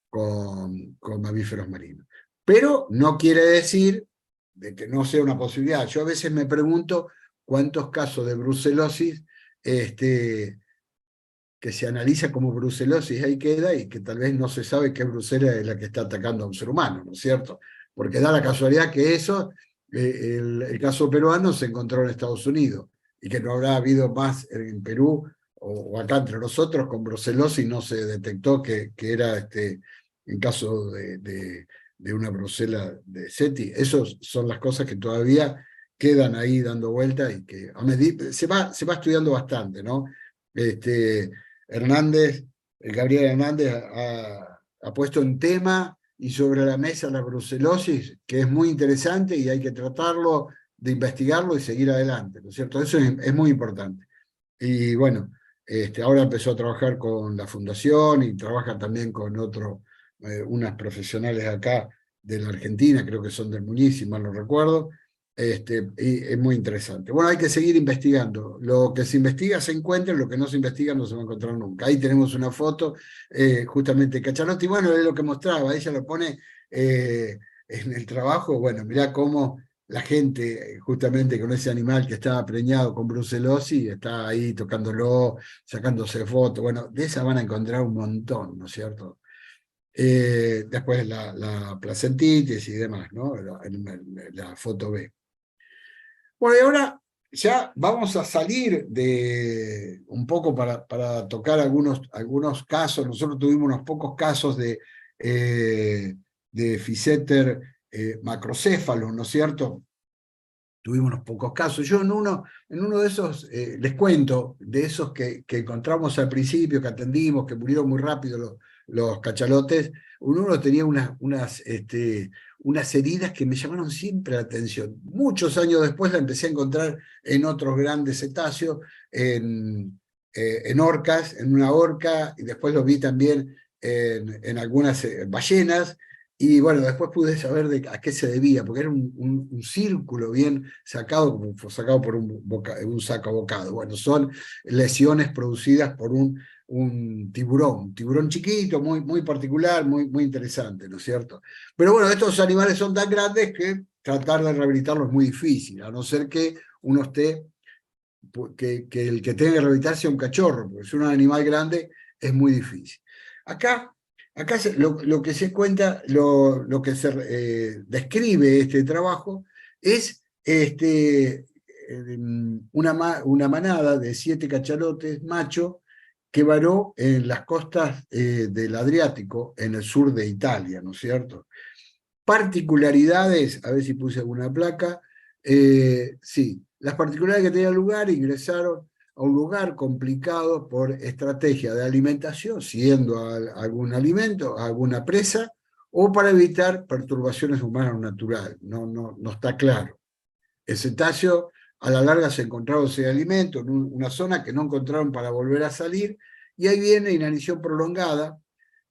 Speaker 2: con mamíferos marinos. Pero no quiere decir de que no sea una posibilidad. Yo a veces me pregunto cuántos casos de brucelosis que se analiza como brucelosis ahí queda, y que tal vez no se sabe qué brucela es la que está atacando a un ser humano, ¿no es cierto? Porque da la casualidad que eso, el caso peruano se encontró en Estados Unidos, y que no habrá habido más en Perú o acá entre nosotros con brucelosis, no se detectó que era en caso de una brucela de SETI. Esas son las cosas que todavía quedan ahí dando vuelta, y que se va estudiando bastante, ¿no? Hernández, Gabriel Hernández ha puesto en tema y sobre la mesa la brucelosis, que es muy interesante y hay que tratarlo, de investigarlo y seguir adelante, ¿no es cierto? Eso es muy importante. Y bueno, ahora empezó a trabajar con la fundación y trabaja también con unas profesionales acá de la Argentina, creo que son del Muñiz, si mal no recuerdo. Y es muy interesante. Bueno, hay que seguir investigando. Lo que se investiga se encuentra, lo que no se investiga no se va a encontrar nunca. Ahí tenemos una foto, justamente de Cachalotti. Bueno, es lo que mostraba, ella lo pone en el trabajo. Bueno, mirá cómo la gente, justamente con ese animal que estaba preñado con brucelosis, está ahí tocándolo, sacándose fotos. Bueno, de esa van a encontrar un montón, ¿no es cierto? Después la placentitis y demás, ¿no? La foto B. Bueno, y ahora ya vamos a salir de un poco para tocar algunos casos. Nosotros tuvimos unos pocos casos de Physeter macrocéfalo, ¿no es cierto? Tuvimos unos pocos casos. Yo en uno de esos, les cuento, de esos que encontramos al principio, que atendimos, que murieron muy rápido los cachalotes, uno tenía unas heridas que me llamaron siempre la atención. Muchos años después la empecé a encontrar en otros grandes cetáceos, en orcas, en una orca, y después lo vi también en algunas ballenas. Y bueno, después pude saber a qué se debía, porque era un círculo bien sacado, como fue sacado por un sacabocado. Bueno, son lesiones producidas por un tiburón chiquito, muy particular, muy interesante, ¿no es cierto? Pero bueno, estos animales son tan grandes que tratar de rehabilitarlos es muy difícil, a no ser que uno esté, que el que tenga que rehabilitar sea un cachorro, porque si es un animal grande es muy difícil. Acá lo que se cuenta, lo que se describe este trabajo es una manada de 7 cachalotes macho que varó en las costas del Adriático, en el sur de Italia, ¿no es cierto? Particularidades, a ver si puse alguna placa, sí, las particularidades que tenían lugar: ingresaron a un lugar complicado por estrategia de alimentación, siguiendo algún alimento, alguna presa, o para evitar perturbaciones humanas naturales. No está claro. El cetáceo a la larga se encontraron ese alimento en una zona que no encontraron para volver a salir, y ahí viene inanición prolongada,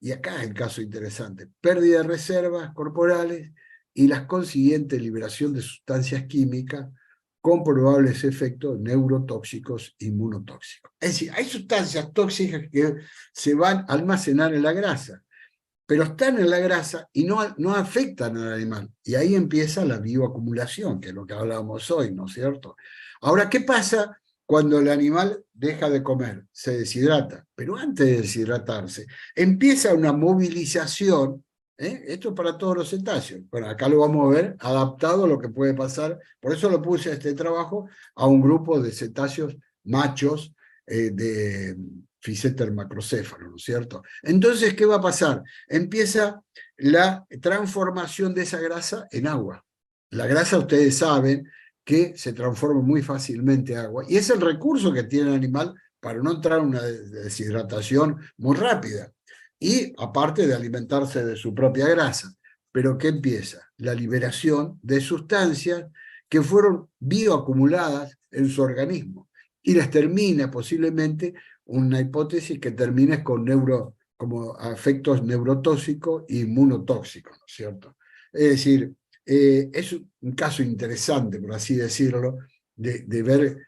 Speaker 2: y acá es el caso interesante: pérdida de reservas corporales y la consiguiente liberación de sustancias químicas con probables efectos neurotóxicos e inmunotóxicos. Es decir, hay sustancias tóxicas que se van a almacenar en la grasa, pero están en la grasa y no afectan al animal. Y ahí empieza la bioacumulación, que es lo que hablábamos hoy, ¿no es cierto? Ahora, ¿qué pasa cuando el animal deja de comer? Se deshidrata, pero antes de deshidratarse, empieza una movilización. Esto es para todos los cetáceos. Bueno, acá lo vamos a ver adaptado a lo que puede pasar. Por eso lo puse a este trabajo a un grupo de cetáceos machos de Physeter macrocéfalo, ¿no es cierto? Entonces, ¿qué va a pasar? Empieza la transformación de esa grasa en agua. La grasa, ustedes saben, que se transforma muy fácilmente en agua, y es el recurso que tiene el animal para no entrar en una deshidratación muy rápida, y aparte de alimentarse de su propia grasa. Pero ¿qué empieza? La liberación de sustancias que fueron bioacumuladas en su organismo, y las termina posiblemente, una hipótesis, que termine con como efectos neurotóxicos e inmunotóxicos, ¿no es cierto? Es decir, es un caso interesante, por así decirlo, de ver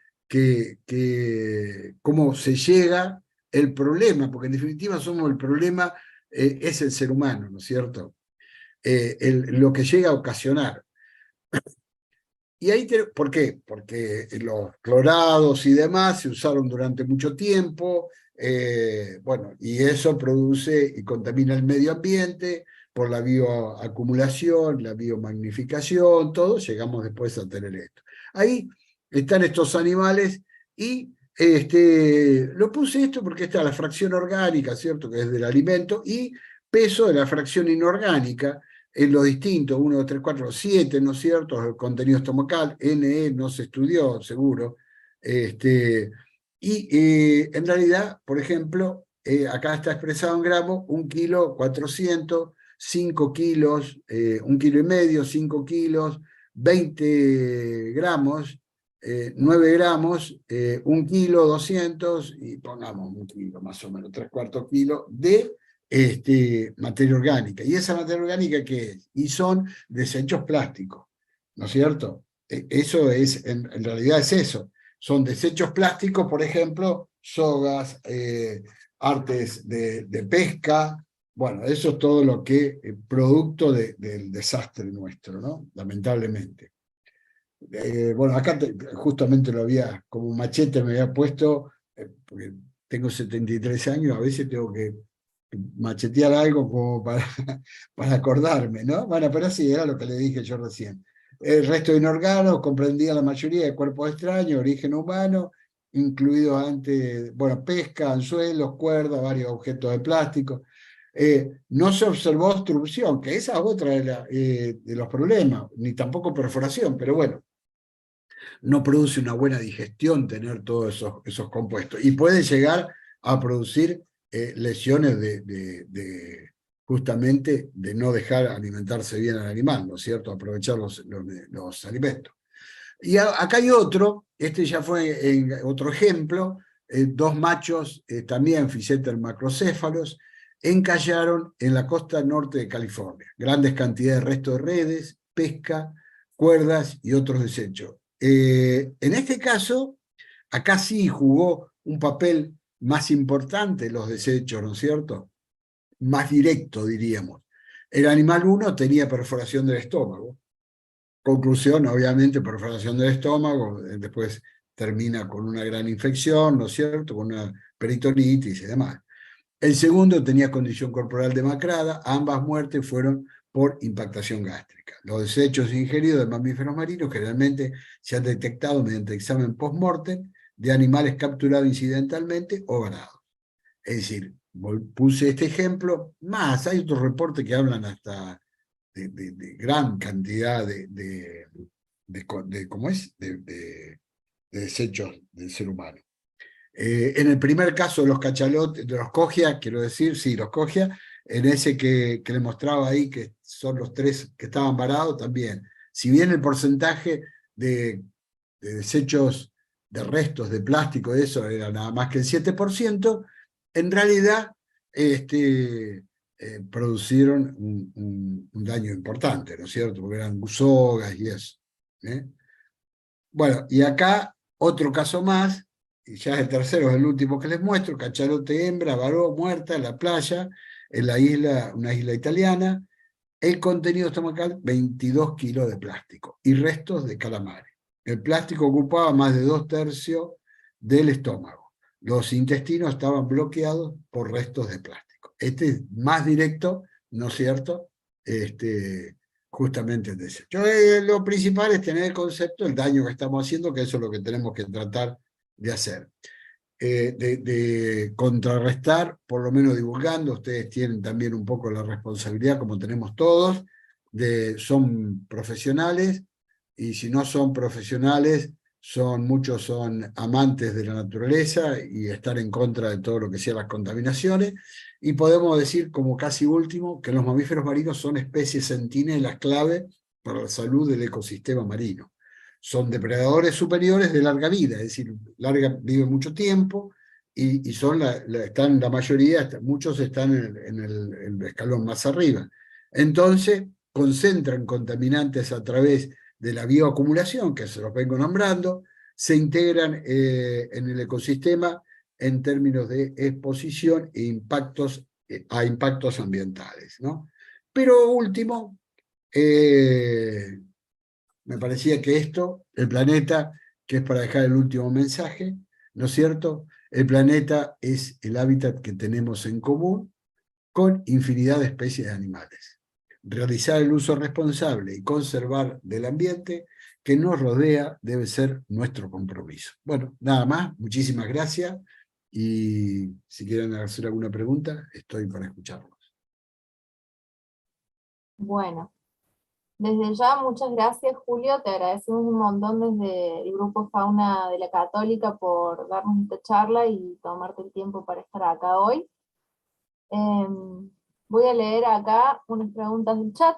Speaker 2: cómo se llega el problema, porque en definitiva somos el problema, es el ser humano, ¿no es cierto? Lo que llega a ocasionar. Y ahí, ¿por qué? Porque los clorados y demás se usaron durante mucho tiempo, bueno, y eso produce y contamina el medio ambiente por la bioacumulación, la biomagnificación, todo, llegamos después a tener esto. Ahí están estos animales y lo puse esto porque está la fracción orgánica, ¿cierto? Que es del alimento, y peso de la fracción inorgánica, en lo distinto, 1, 2, 3, 4, 7, ¿no es cierto? El contenido estomacal, NE no se estudió, seguro. En realidad, por ejemplo, acá está expresado en gramos, 1 kilo 400, 5 kilos, 1,5 kilos, 5 kilos, 20 gramos, 9 gramos, 1 kilo 200, y pongamos 1 kilo más o menos, 3/4 kilo de materia orgánica. ¿Y esa materia orgánica qué es? Y son desechos plásticos, ¿no es cierto? Eso es, en realidad es eso. Son desechos plásticos, por ejemplo, sogas, artes de pesca. Bueno, eso es todo lo que producto del desastre nuestro, ¿no? Lamentablemente. Bueno, acá justamente lo había, como machete me había puesto, porque tengo 73 años, a veces tengo que machetear algo como para acordarme, ¿no? Bueno, pero sí, era lo que le dije yo recién. El resto de inorgánicos comprendía la mayoría de cuerpos extraños, origen humano, incluidos antes, bueno, pesca, anzuelos, cuerdas, varios objetos de plástico. No se observó obstrucción, que esa es otra de los problemas, ni tampoco perforación, pero bueno, no produce una buena digestión tener todos esos compuestos, y puede llegar a producir lesiones justamente de no dejar alimentarse bien al animal, ¿no es cierto? Aprovechar los alimentos. Y acá hay otro, este ya fue otro ejemplo, 2 machos, también Physeter macrocéfalos, encallaron en la costa norte de California. Grandes cantidades de restos de redes, pesca, cuerdas y otros desechos. En este caso, acá sí jugó un papel más importante los desechos, ¿no es cierto? Más directo, diríamos. El animal 1 tenía perforación del estómago. Conclusión, obviamente, perforación del estómago, después termina con una gran infección, ¿no es cierto?, con una peritonitis y demás. El segundo tenía condición corporal demacrada, ambas muertes fueron por impactación gástrica. Los desechos ingeridos de mamíferos marinos generalmente se han detectado mediante examen post-mortem de animales capturados incidentalmente o varados. Es decir, puse este ejemplo, más hay otros reportes que hablan hasta de gran cantidad ¿cómo es? De desechos del ser humano. En el primer caso de los cachalotes, de los cogia, quiero decir, sí, los cogia, en ese que le mostraba ahí, que son los 3 que estaban varados, también. Si bien el porcentaje de desechos, de restos de plástico, de eso era nada más que el 7%, en realidad producieron un daño importante, ¿no es cierto? Porque eran sogas y eso. Bueno, y acá otro caso más, y ya es el tercero, es el último que les muestro, cachalote hembra, varó, muerta en la playa, en la isla, una isla italiana, el contenido estomacal, 22 kilos de plástico y restos de calamares. El plástico ocupaba más de 2/3 del estómago. Los intestinos estaban bloqueados por restos de plástico. Este es más directo, ¿no es cierto? Justamente el desecho. Lo principal es tener el concepto del daño que estamos haciendo, que eso es lo que tenemos que tratar de hacer. De contrarrestar, por lo menos divulgando, ustedes tienen también un poco la responsabilidad, como tenemos todos, son profesionales, y si no son profesionales, muchos son amantes de la naturaleza y están en contra de todo lo que sea las contaminaciones, y podemos decir, como casi último, que los mamíferos marinos son especies centinelas clave para la salud del ecosistema marino. Son depredadores superiores de larga vida, es decir, viven mucho tiempo, y son están la mayoría, muchos están en el escalón más arriba. Entonces, concentran contaminantes a través de la bioacumulación, que se los vengo nombrando, se integran en el ecosistema en términos de exposición e impactos, a impactos ambientales, ¿no? Pero último, Me parecía que esto, el planeta, que es para dejar el último mensaje, ¿no es cierto? El planeta es el hábitat que tenemos en común con infinidad de especies de animales. Realizar el uso responsable y conservar del ambiente que nos rodea debe ser nuestro compromiso. Bueno, nada más, muchísimas gracias y si quieren hacer alguna pregunta, estoy para escucharlos.
Speaker 1: Bueno, desde ya muchas gracias, Julio, te agradecemos un montón desde el Grupo Fauna de la Católica por darnos esta charla y tomarte el tiempo para estar acá hoy. Voy a leer acá unas preguntas del chat.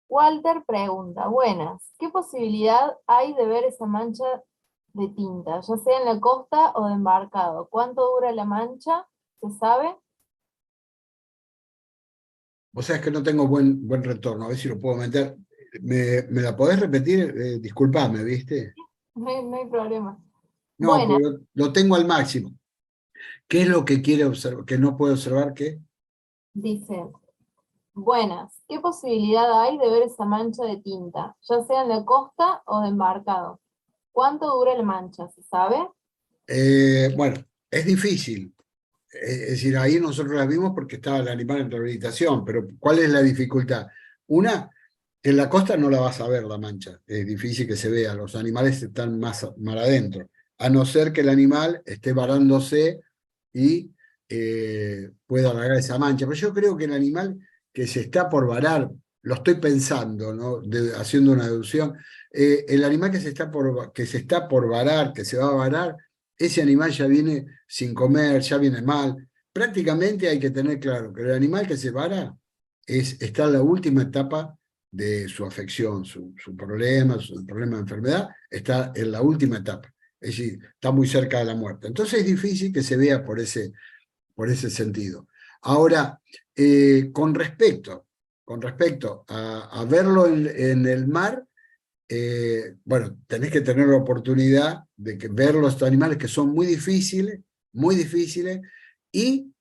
Speaker 1: Walter pregunta, buenas, ¿qué posibilidad hay de ver esa mancha de tinta, ya sea en la costa o de embarcado? ¿Cuánto dura la mancha? ¿Se sabe?
Speaker 2: Vos sabés que no tengo buen retorno, a ver si lo puedo meter. ¿Me la podés repetir? Disculpame, ¿viste?
Speaker 1: No hay problema.
Speaker 2: No,
Speaker 1: Buenas,
Speaker 2: pero lo tengo al máximo. ¿Qué es lo que quiere observar, que no puede observar? ¿Qué?
Speaker 1: dice, buenas, ¿qué posibilidad hay de ver esa mancha de tinta, ya sea en la costa o de embarcado? ¿Cuánto dura la mancha? ¿Se sabe?
Speaker 2: Bueno, es difícil. Es decir, ahí nosotros la vimos porque estaba el animal en rehabilitación, pero ¿cuál es la dificultad? Una, en la costa no la vas a ver la mancha, es difícil que se vea, los animales están más adentro, a no ser que el animal esté varándose y pueda alargar esa mancha. Pero yo creo que el animal que se está por varar, lo estoy pensando, ¿no? Haciendo una deducción, el animal que se está por varar, que se va a varar, ese animal ya viene sin comer, ya viene mal. Prácticamente hay que tener claro que el animal que se vara está en la última etapa de su afección, su problema de enfermedad, está en la última etapa. Es decir, está muy cerca de la muerte. Entonces es difícil que se vea por ese sentido. Ahora, con respecto a verlo en el mar, bueno, tenés que tener la oportunidad de ver los animales que son muy difíciles, y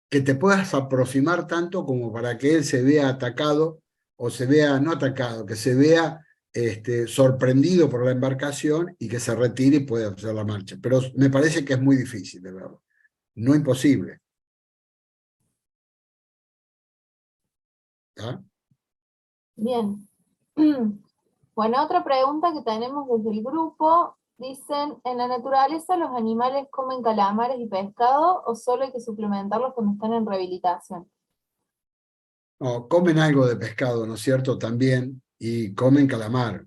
Speaker 2: que te puedas aproximar tanto como para que él se vea atacado, o se vea, no atacado, que se vea sorprendido por la embarcación y que se retire y pueda hacer la marcha. Pero me parece que es muy difícil de verlo, no imposible. ¿Ah?
Speaker 1: Bien. Bueno, otra pregunta que tenemos desde el grupo, dicen, ¿en la naturaleza los animales comen calamares y pescado o solo hay que suplementarlos cuando están en rehabilitación?
Speaker 2: No, comen algo de pescado, ¿no es cierto? También, y comen calamar.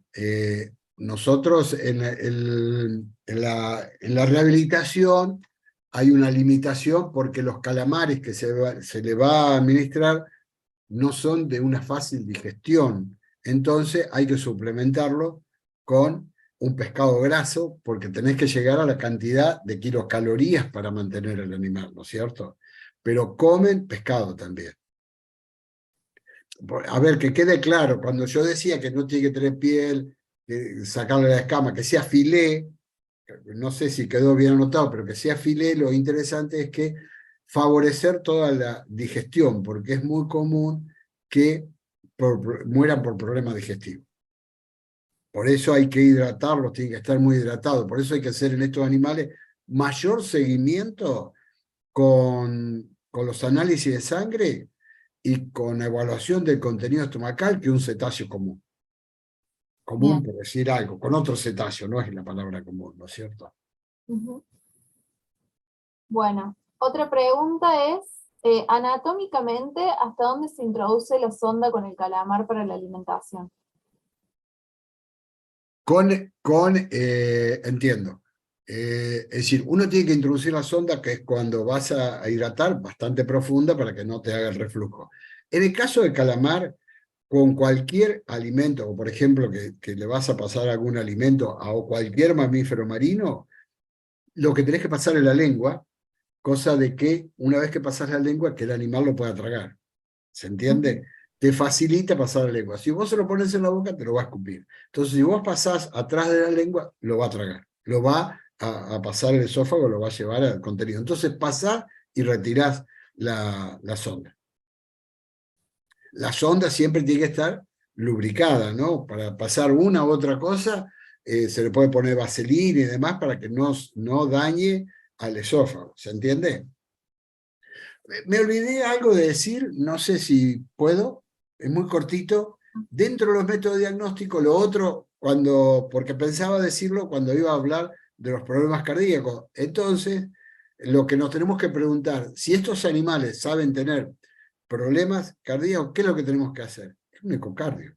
Speaker 2: Nosotros en la rehabilitación hay una limitación porque los calamares que se le va a administrar no son de una fácil digestión. Entonces hay que suplementarlo con un pescado graso porque tenés que llegar a la cantidad de kilocalorías para mantener el animal, ¿no es cierto? Pero comen pescado también. A ver, que quede claro, cuando yo decía que no tiene que tener piel, sacarle la escama, que sea filé, no sé si quedó bien anotado, pero que sea filé, lo interesante es que favorecer toda la digestión, porque es muy común que mueran por problemas digestivos. Por eso hay que hidratarlos, tienen que estar muy hidratados, por eso hay que hacer en estos animales mayor seguimiento con los análisis de sangre y con evaluación del contenido estomacal que un cetáceo común. Común,
Speaker 1: Bien.
Speaker 2: por decir algo, con otro cetáceo, no es la palabra común, ¿no es cierto?
Speaker 1: Ujú. Bueno, otra pregunta es, anatómicamente, ¿hasta dónde se introduce la sonda con el calamar para la alimentación?
Speaker 2: Entiendo. Es decir, uno tiene que introducir la sonda, que es cuando vas a hidratar, bastante profunda para que no te haga el reflujo. En el caso del calamar, con cualquier alimento, o por ejemplo que le vas a pasar algún alimento a cualquier mamífero marino, lo que tenés que pasar es la lengua, cosa de que una vez que pasas la lengua, que el animal lo pueda tragar. ¿Se entiende? Te facilita pasar la lengua. Si vos se lo pones en la boca, te lo va a escupir. Entonces, si vos pasás atrás de la lengua, lo va a tragar. Lo va a pasar el esófago, lo va a llevar al contenido. Entonces, pasás y retirás la sonda. La sonda siempre tiene que estar lubricada, ¿no? Para pasar una u otra cosa, se le puede poner vaselina y demás para que no dañe al esófago, ¿se entiende? Me olvidé algo de decir, no sé si puedo, es muy cortito. Dentro de los métodos diagnósticos, lo otro, porque pensaba decirlo cuando iba a hablar de los problemas cardíacos. Entonces, lo que nos tenemos que preguntar, si estos animales saben tener problemas cardíacos, ¿qué es lo que tenemos que hacer? Un ecocardio.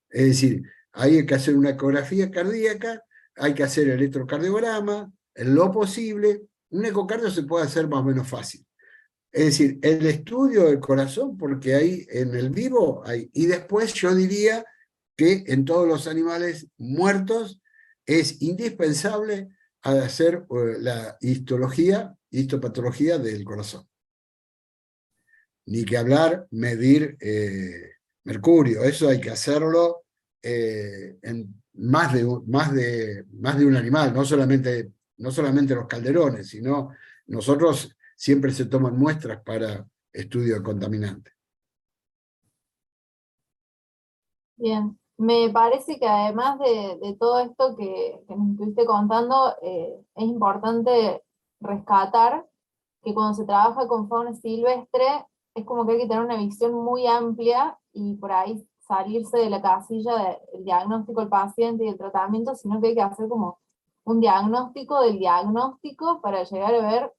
Speaker 2: Es decir, hay que hacer una ecografía cardíaca, hay que hacer el electrocardiograma, en lo posible. Un ecocardio se puede hacer más o menos fácil. Es decir, el estudio del corazón, porque hay en el vivo, hay. Y después yo diría que en todos los animales muertos es indispensable hacer la histopatología del corazón. Ni que hablar, medir mercurio, eso hay que hacerlo en más de un animal, no solamente los calderones, sino nosotros siempre se toman muestras para estudio de contaminantes.
Speaker 1: Bien, me parece que además de todo esto que nos estuviste contando, es importante rescatar que cuando se trabaja con fauna silvestre, es como que hay que tener una visión muy amplia y por ahí salirse de la casilla del diagnóstico del paciente y el tratamiento, sino que hay que hacer como un diagnóstico del diagnóstico para llegar a ver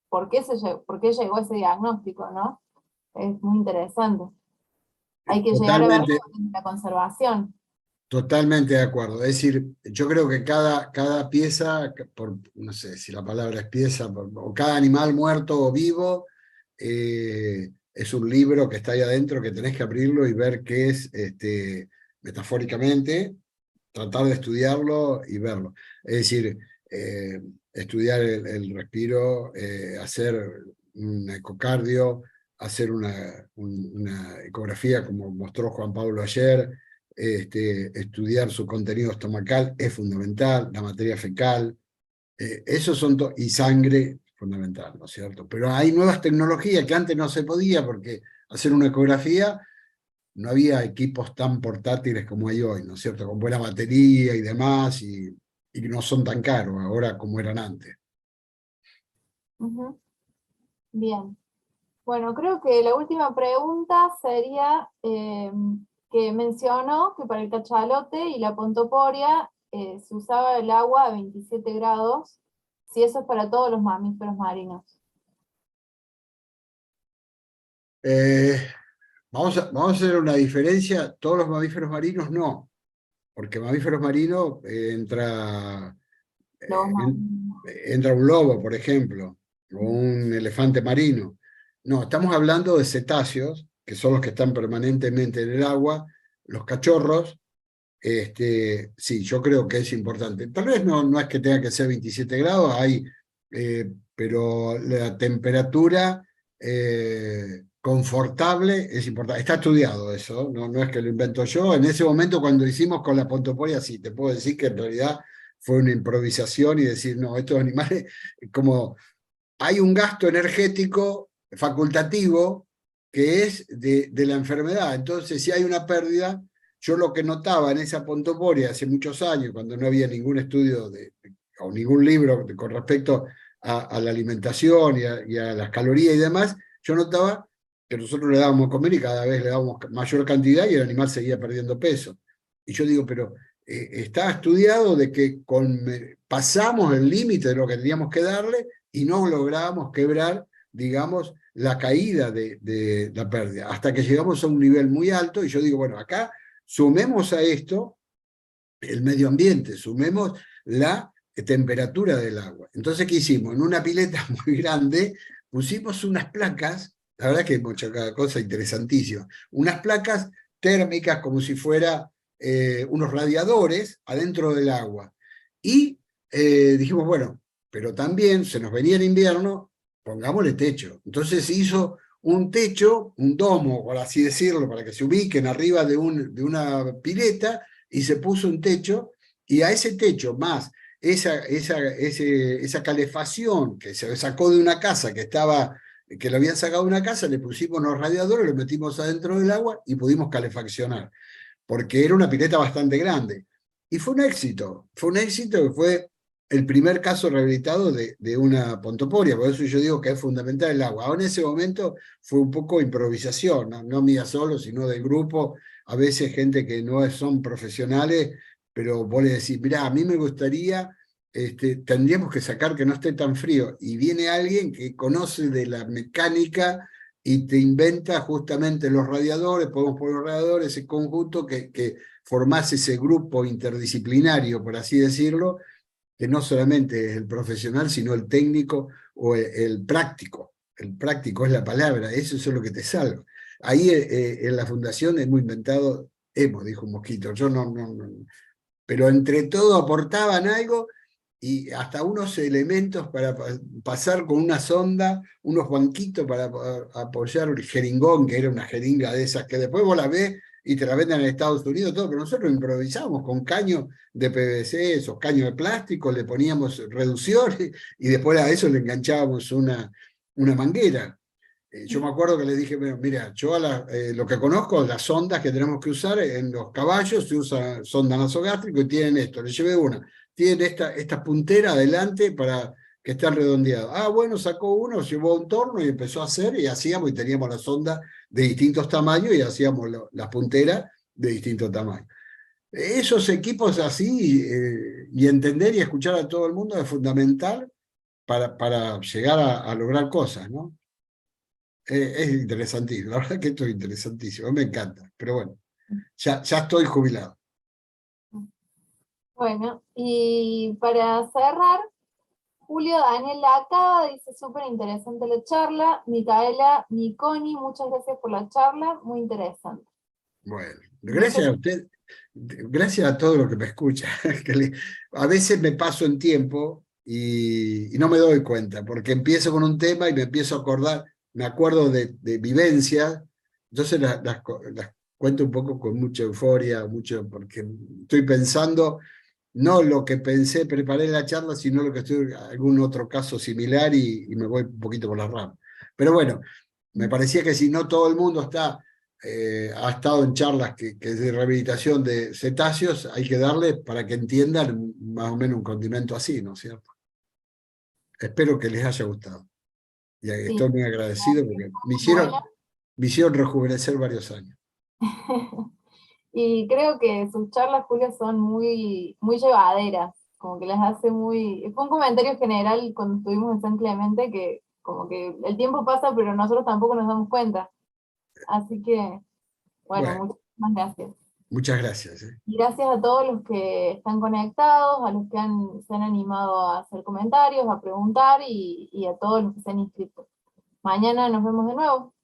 Speaker 1: por qué llegó ese diagnóstico, ¿no? Es muy interesante. Hay que llegar a verlo
Speaker 2: Totalmente,
Speaker 1: en la conservación.
Speaker 2: totalmente de acuerdo. Es decir, yo creo que cada pieza, no sé si la palabra es pieza, o cada animal muerto o vivo, es un libro que está ahí adentro que tenés que abrirlo y ver qué es, metafóricamente, tratar de estudiarlo y verlo. Es decir, estudiar el respiro, hacer un ecocardio, hacer una ecografía como mostró Juan Pablo ayer, estudiar su contenido estomacal es fundamental, la materia fecal, esos son y sangre fundamental, ¿no es cierto? Pero hay nuevas tecnologías que antes no se podía porque hacer una ecografía no había equipos tan portátiles como hay hoy, ¿no es cierto? Con buena batería y demás, y no son tan caros ahora como eran antes.
Speaker 1: Ujú. Bien. Bueno, creo que la última pregunta sería que mencionó que para el cachalote y la pontoporia se usaba el agua a 27 grados, si eso es para todos los mamíferos marinos.
Speaker 2: Eh, vamos a hacer una diferencia, todos los mamíferos marinos no, porque mamíferos marinos
Speaker 1: Los
Speaker 2: eh, en-
Speaker 1: marinos.
Speaker 2: entra un lobo, por ejemplo, o un elefante marino. No, estamos hablando de cetáceos, que son los que están permanentemente en el agua, los cachorros. Sí, yo creo que es importante. Tal vez no es que tenga que ser 27 grados, pero la temperatura confortable es importante. Está estudiado eso, no es que lo invento yo. En ese momento, cuando hicimos con la pontoporia, sí, te puedo decir que en realidad fue una improvisación y decir, no, estos animales, como hay un gasto energético facultativo que es de la enfermedad. Entonces, si hay una pérdida, yo lo que notaba en esa pontoporia hace muchos años, cuando no había ningún estudio o ningún libro con respecto a la alimentación y a las calorías y demás, yo notaba que nosotros le dábamos a comer y cada vez le dábamos mayor cantidad y el animal seguía perdiendo peso. Y yo digo, pero está estudiado de que pasamos el límite de lo que teníamos que darle y no lográbamos quebrar, digamos, la caída de la pérdida, hasta que llegamos a un nivel muy alto, y yo digo, bueno, acá sumemos a esto el medio ambiente, sumemos la temperatura del agua. Entonces, ¿qué hicimos? En una pileta muy grande pusimos unas placas, la verdad que hemos hecho cada cosa interesantísima, unas placas térmicas como si fuera unos radiadores adentro del agua. Y dijimos, bueno, pero también se nos venía el invierno, pongámosle techo. Entonces se hizo un techo, un domo, por así decirlo, para que se ubiquen arriba de una pileta, y se puso un techo, y a ese techo más esa calefacción que se sacó de una casa que lo habían sacado de una casa, le pusimos unos radiadores, lo metimos adentro del agua y pudimos calefaccionar. porque era una pileta bastante grande. Y fue un éxito que fue el primer caso rehabilitado de una pontoporia, por eso yo digo que es fundamental el agua. Ahora en ese momento fue un poco improvisación, no mía solo, sino del grupo, a veces gente que no son profesionales, pero vos le decís, mirá, a mí me gustaría, tendríamos que sacar que no esté tan frío, y viene alguien que conoce de la mecánica y te inventa justamente los radiadores, podemos poner los radiadores, ese conjunto que formás ese grupo interdisciplinario, por así decirlo, que no solamente es el profesional, sino el técnico o el práctico. El práctico es la palabra, eso es lo que te salva. Ahí en la fundación hemos inventado, dijo un mosquito, yo no, pero entre todo aportaban algo y hasta unos elementos para pasar con una sonda, unos banquitos para apoyar el jeringón, que era una jeringa de esas que después vos la ves y te la venden en Estados Unidos, todo, pero nosotros improvisamos con caños de PVC, esos caños de plástico, le poníamos reducciones y después a eso le enganchábamos una manguera. Yo me acuerdo que le dije, bueno, mira, yo lo que conozco, las sondas que tenemos que usar en los caballos, se usa sonda nasogástrica y tienen esto, le llevé una, tienen esta puntera adelante para que estén redondeados. Ah, bueno, sacó uno, llevó un torno y empezó a hacer y hacíamos y teníamos la sonda de distintos tamaños y hacíamos las punteras de distintos tamaños. Esos equipos así y entender y escuchar a todo el mundo es fundamental para llegar a lograr cosas, ¿no? Es interesantísimo, la verdad que esto es interesantísimo, me encanta, pero bueno, ya estoy jubilado.
Speaker 1: Bueno, y para cerrar, Julio Daniel Acaba dice, súper interesante la charla. Micaela Niconi, muchas gracias por la charla, muy interesante.
Speaker 2: Bueno, gracias a usted, gracias a todos los que me escuchan, a veces me paso en tiempo y no me doy cuenta, porque empiezo con un tema y me empiezo a acordar, me acuerdo de vivencias, entonces las cuento un poco con mucha euforia, porque estoy pensando, no lo que pensé, preparé la charla, sino lo que estoy, algún otro caso similar y me voy un poquito por las ramas. Pero bueno, me parecía que si no todo el mundo ha estado en charlas que es de rehabilitación de cetáceos, hay que darle para que entiendan más o menos un condimento así, ¿no es cierto? Espero que les haya gustado. Y
Speaker 1: Sí.
Speaker 2: estoy muy agradecido porque
Speaker 1: Bueno.
Speaker 2: me hicieron rejuvenecer varios años.
Speaker 1: Y creo que sus charlas, Julio, son muy, muy llevaderas, como que las hace muy... Fue un comentario general cuando estuvimos en San Clemente que como que el tiempo pasa, pero nosotros tampoco nos damos cuenta. Así que,
Speaker 2: Bueno,
Speaker 1: muchas gracias.
Speaker 2: muchas gracias.
Speaker 1: Y gracias a todos los que están conectados, a los que se han animado a hacer comentarios, a preguntar y a todos los que se han inscrito. Mañana nos vemos de nuevo.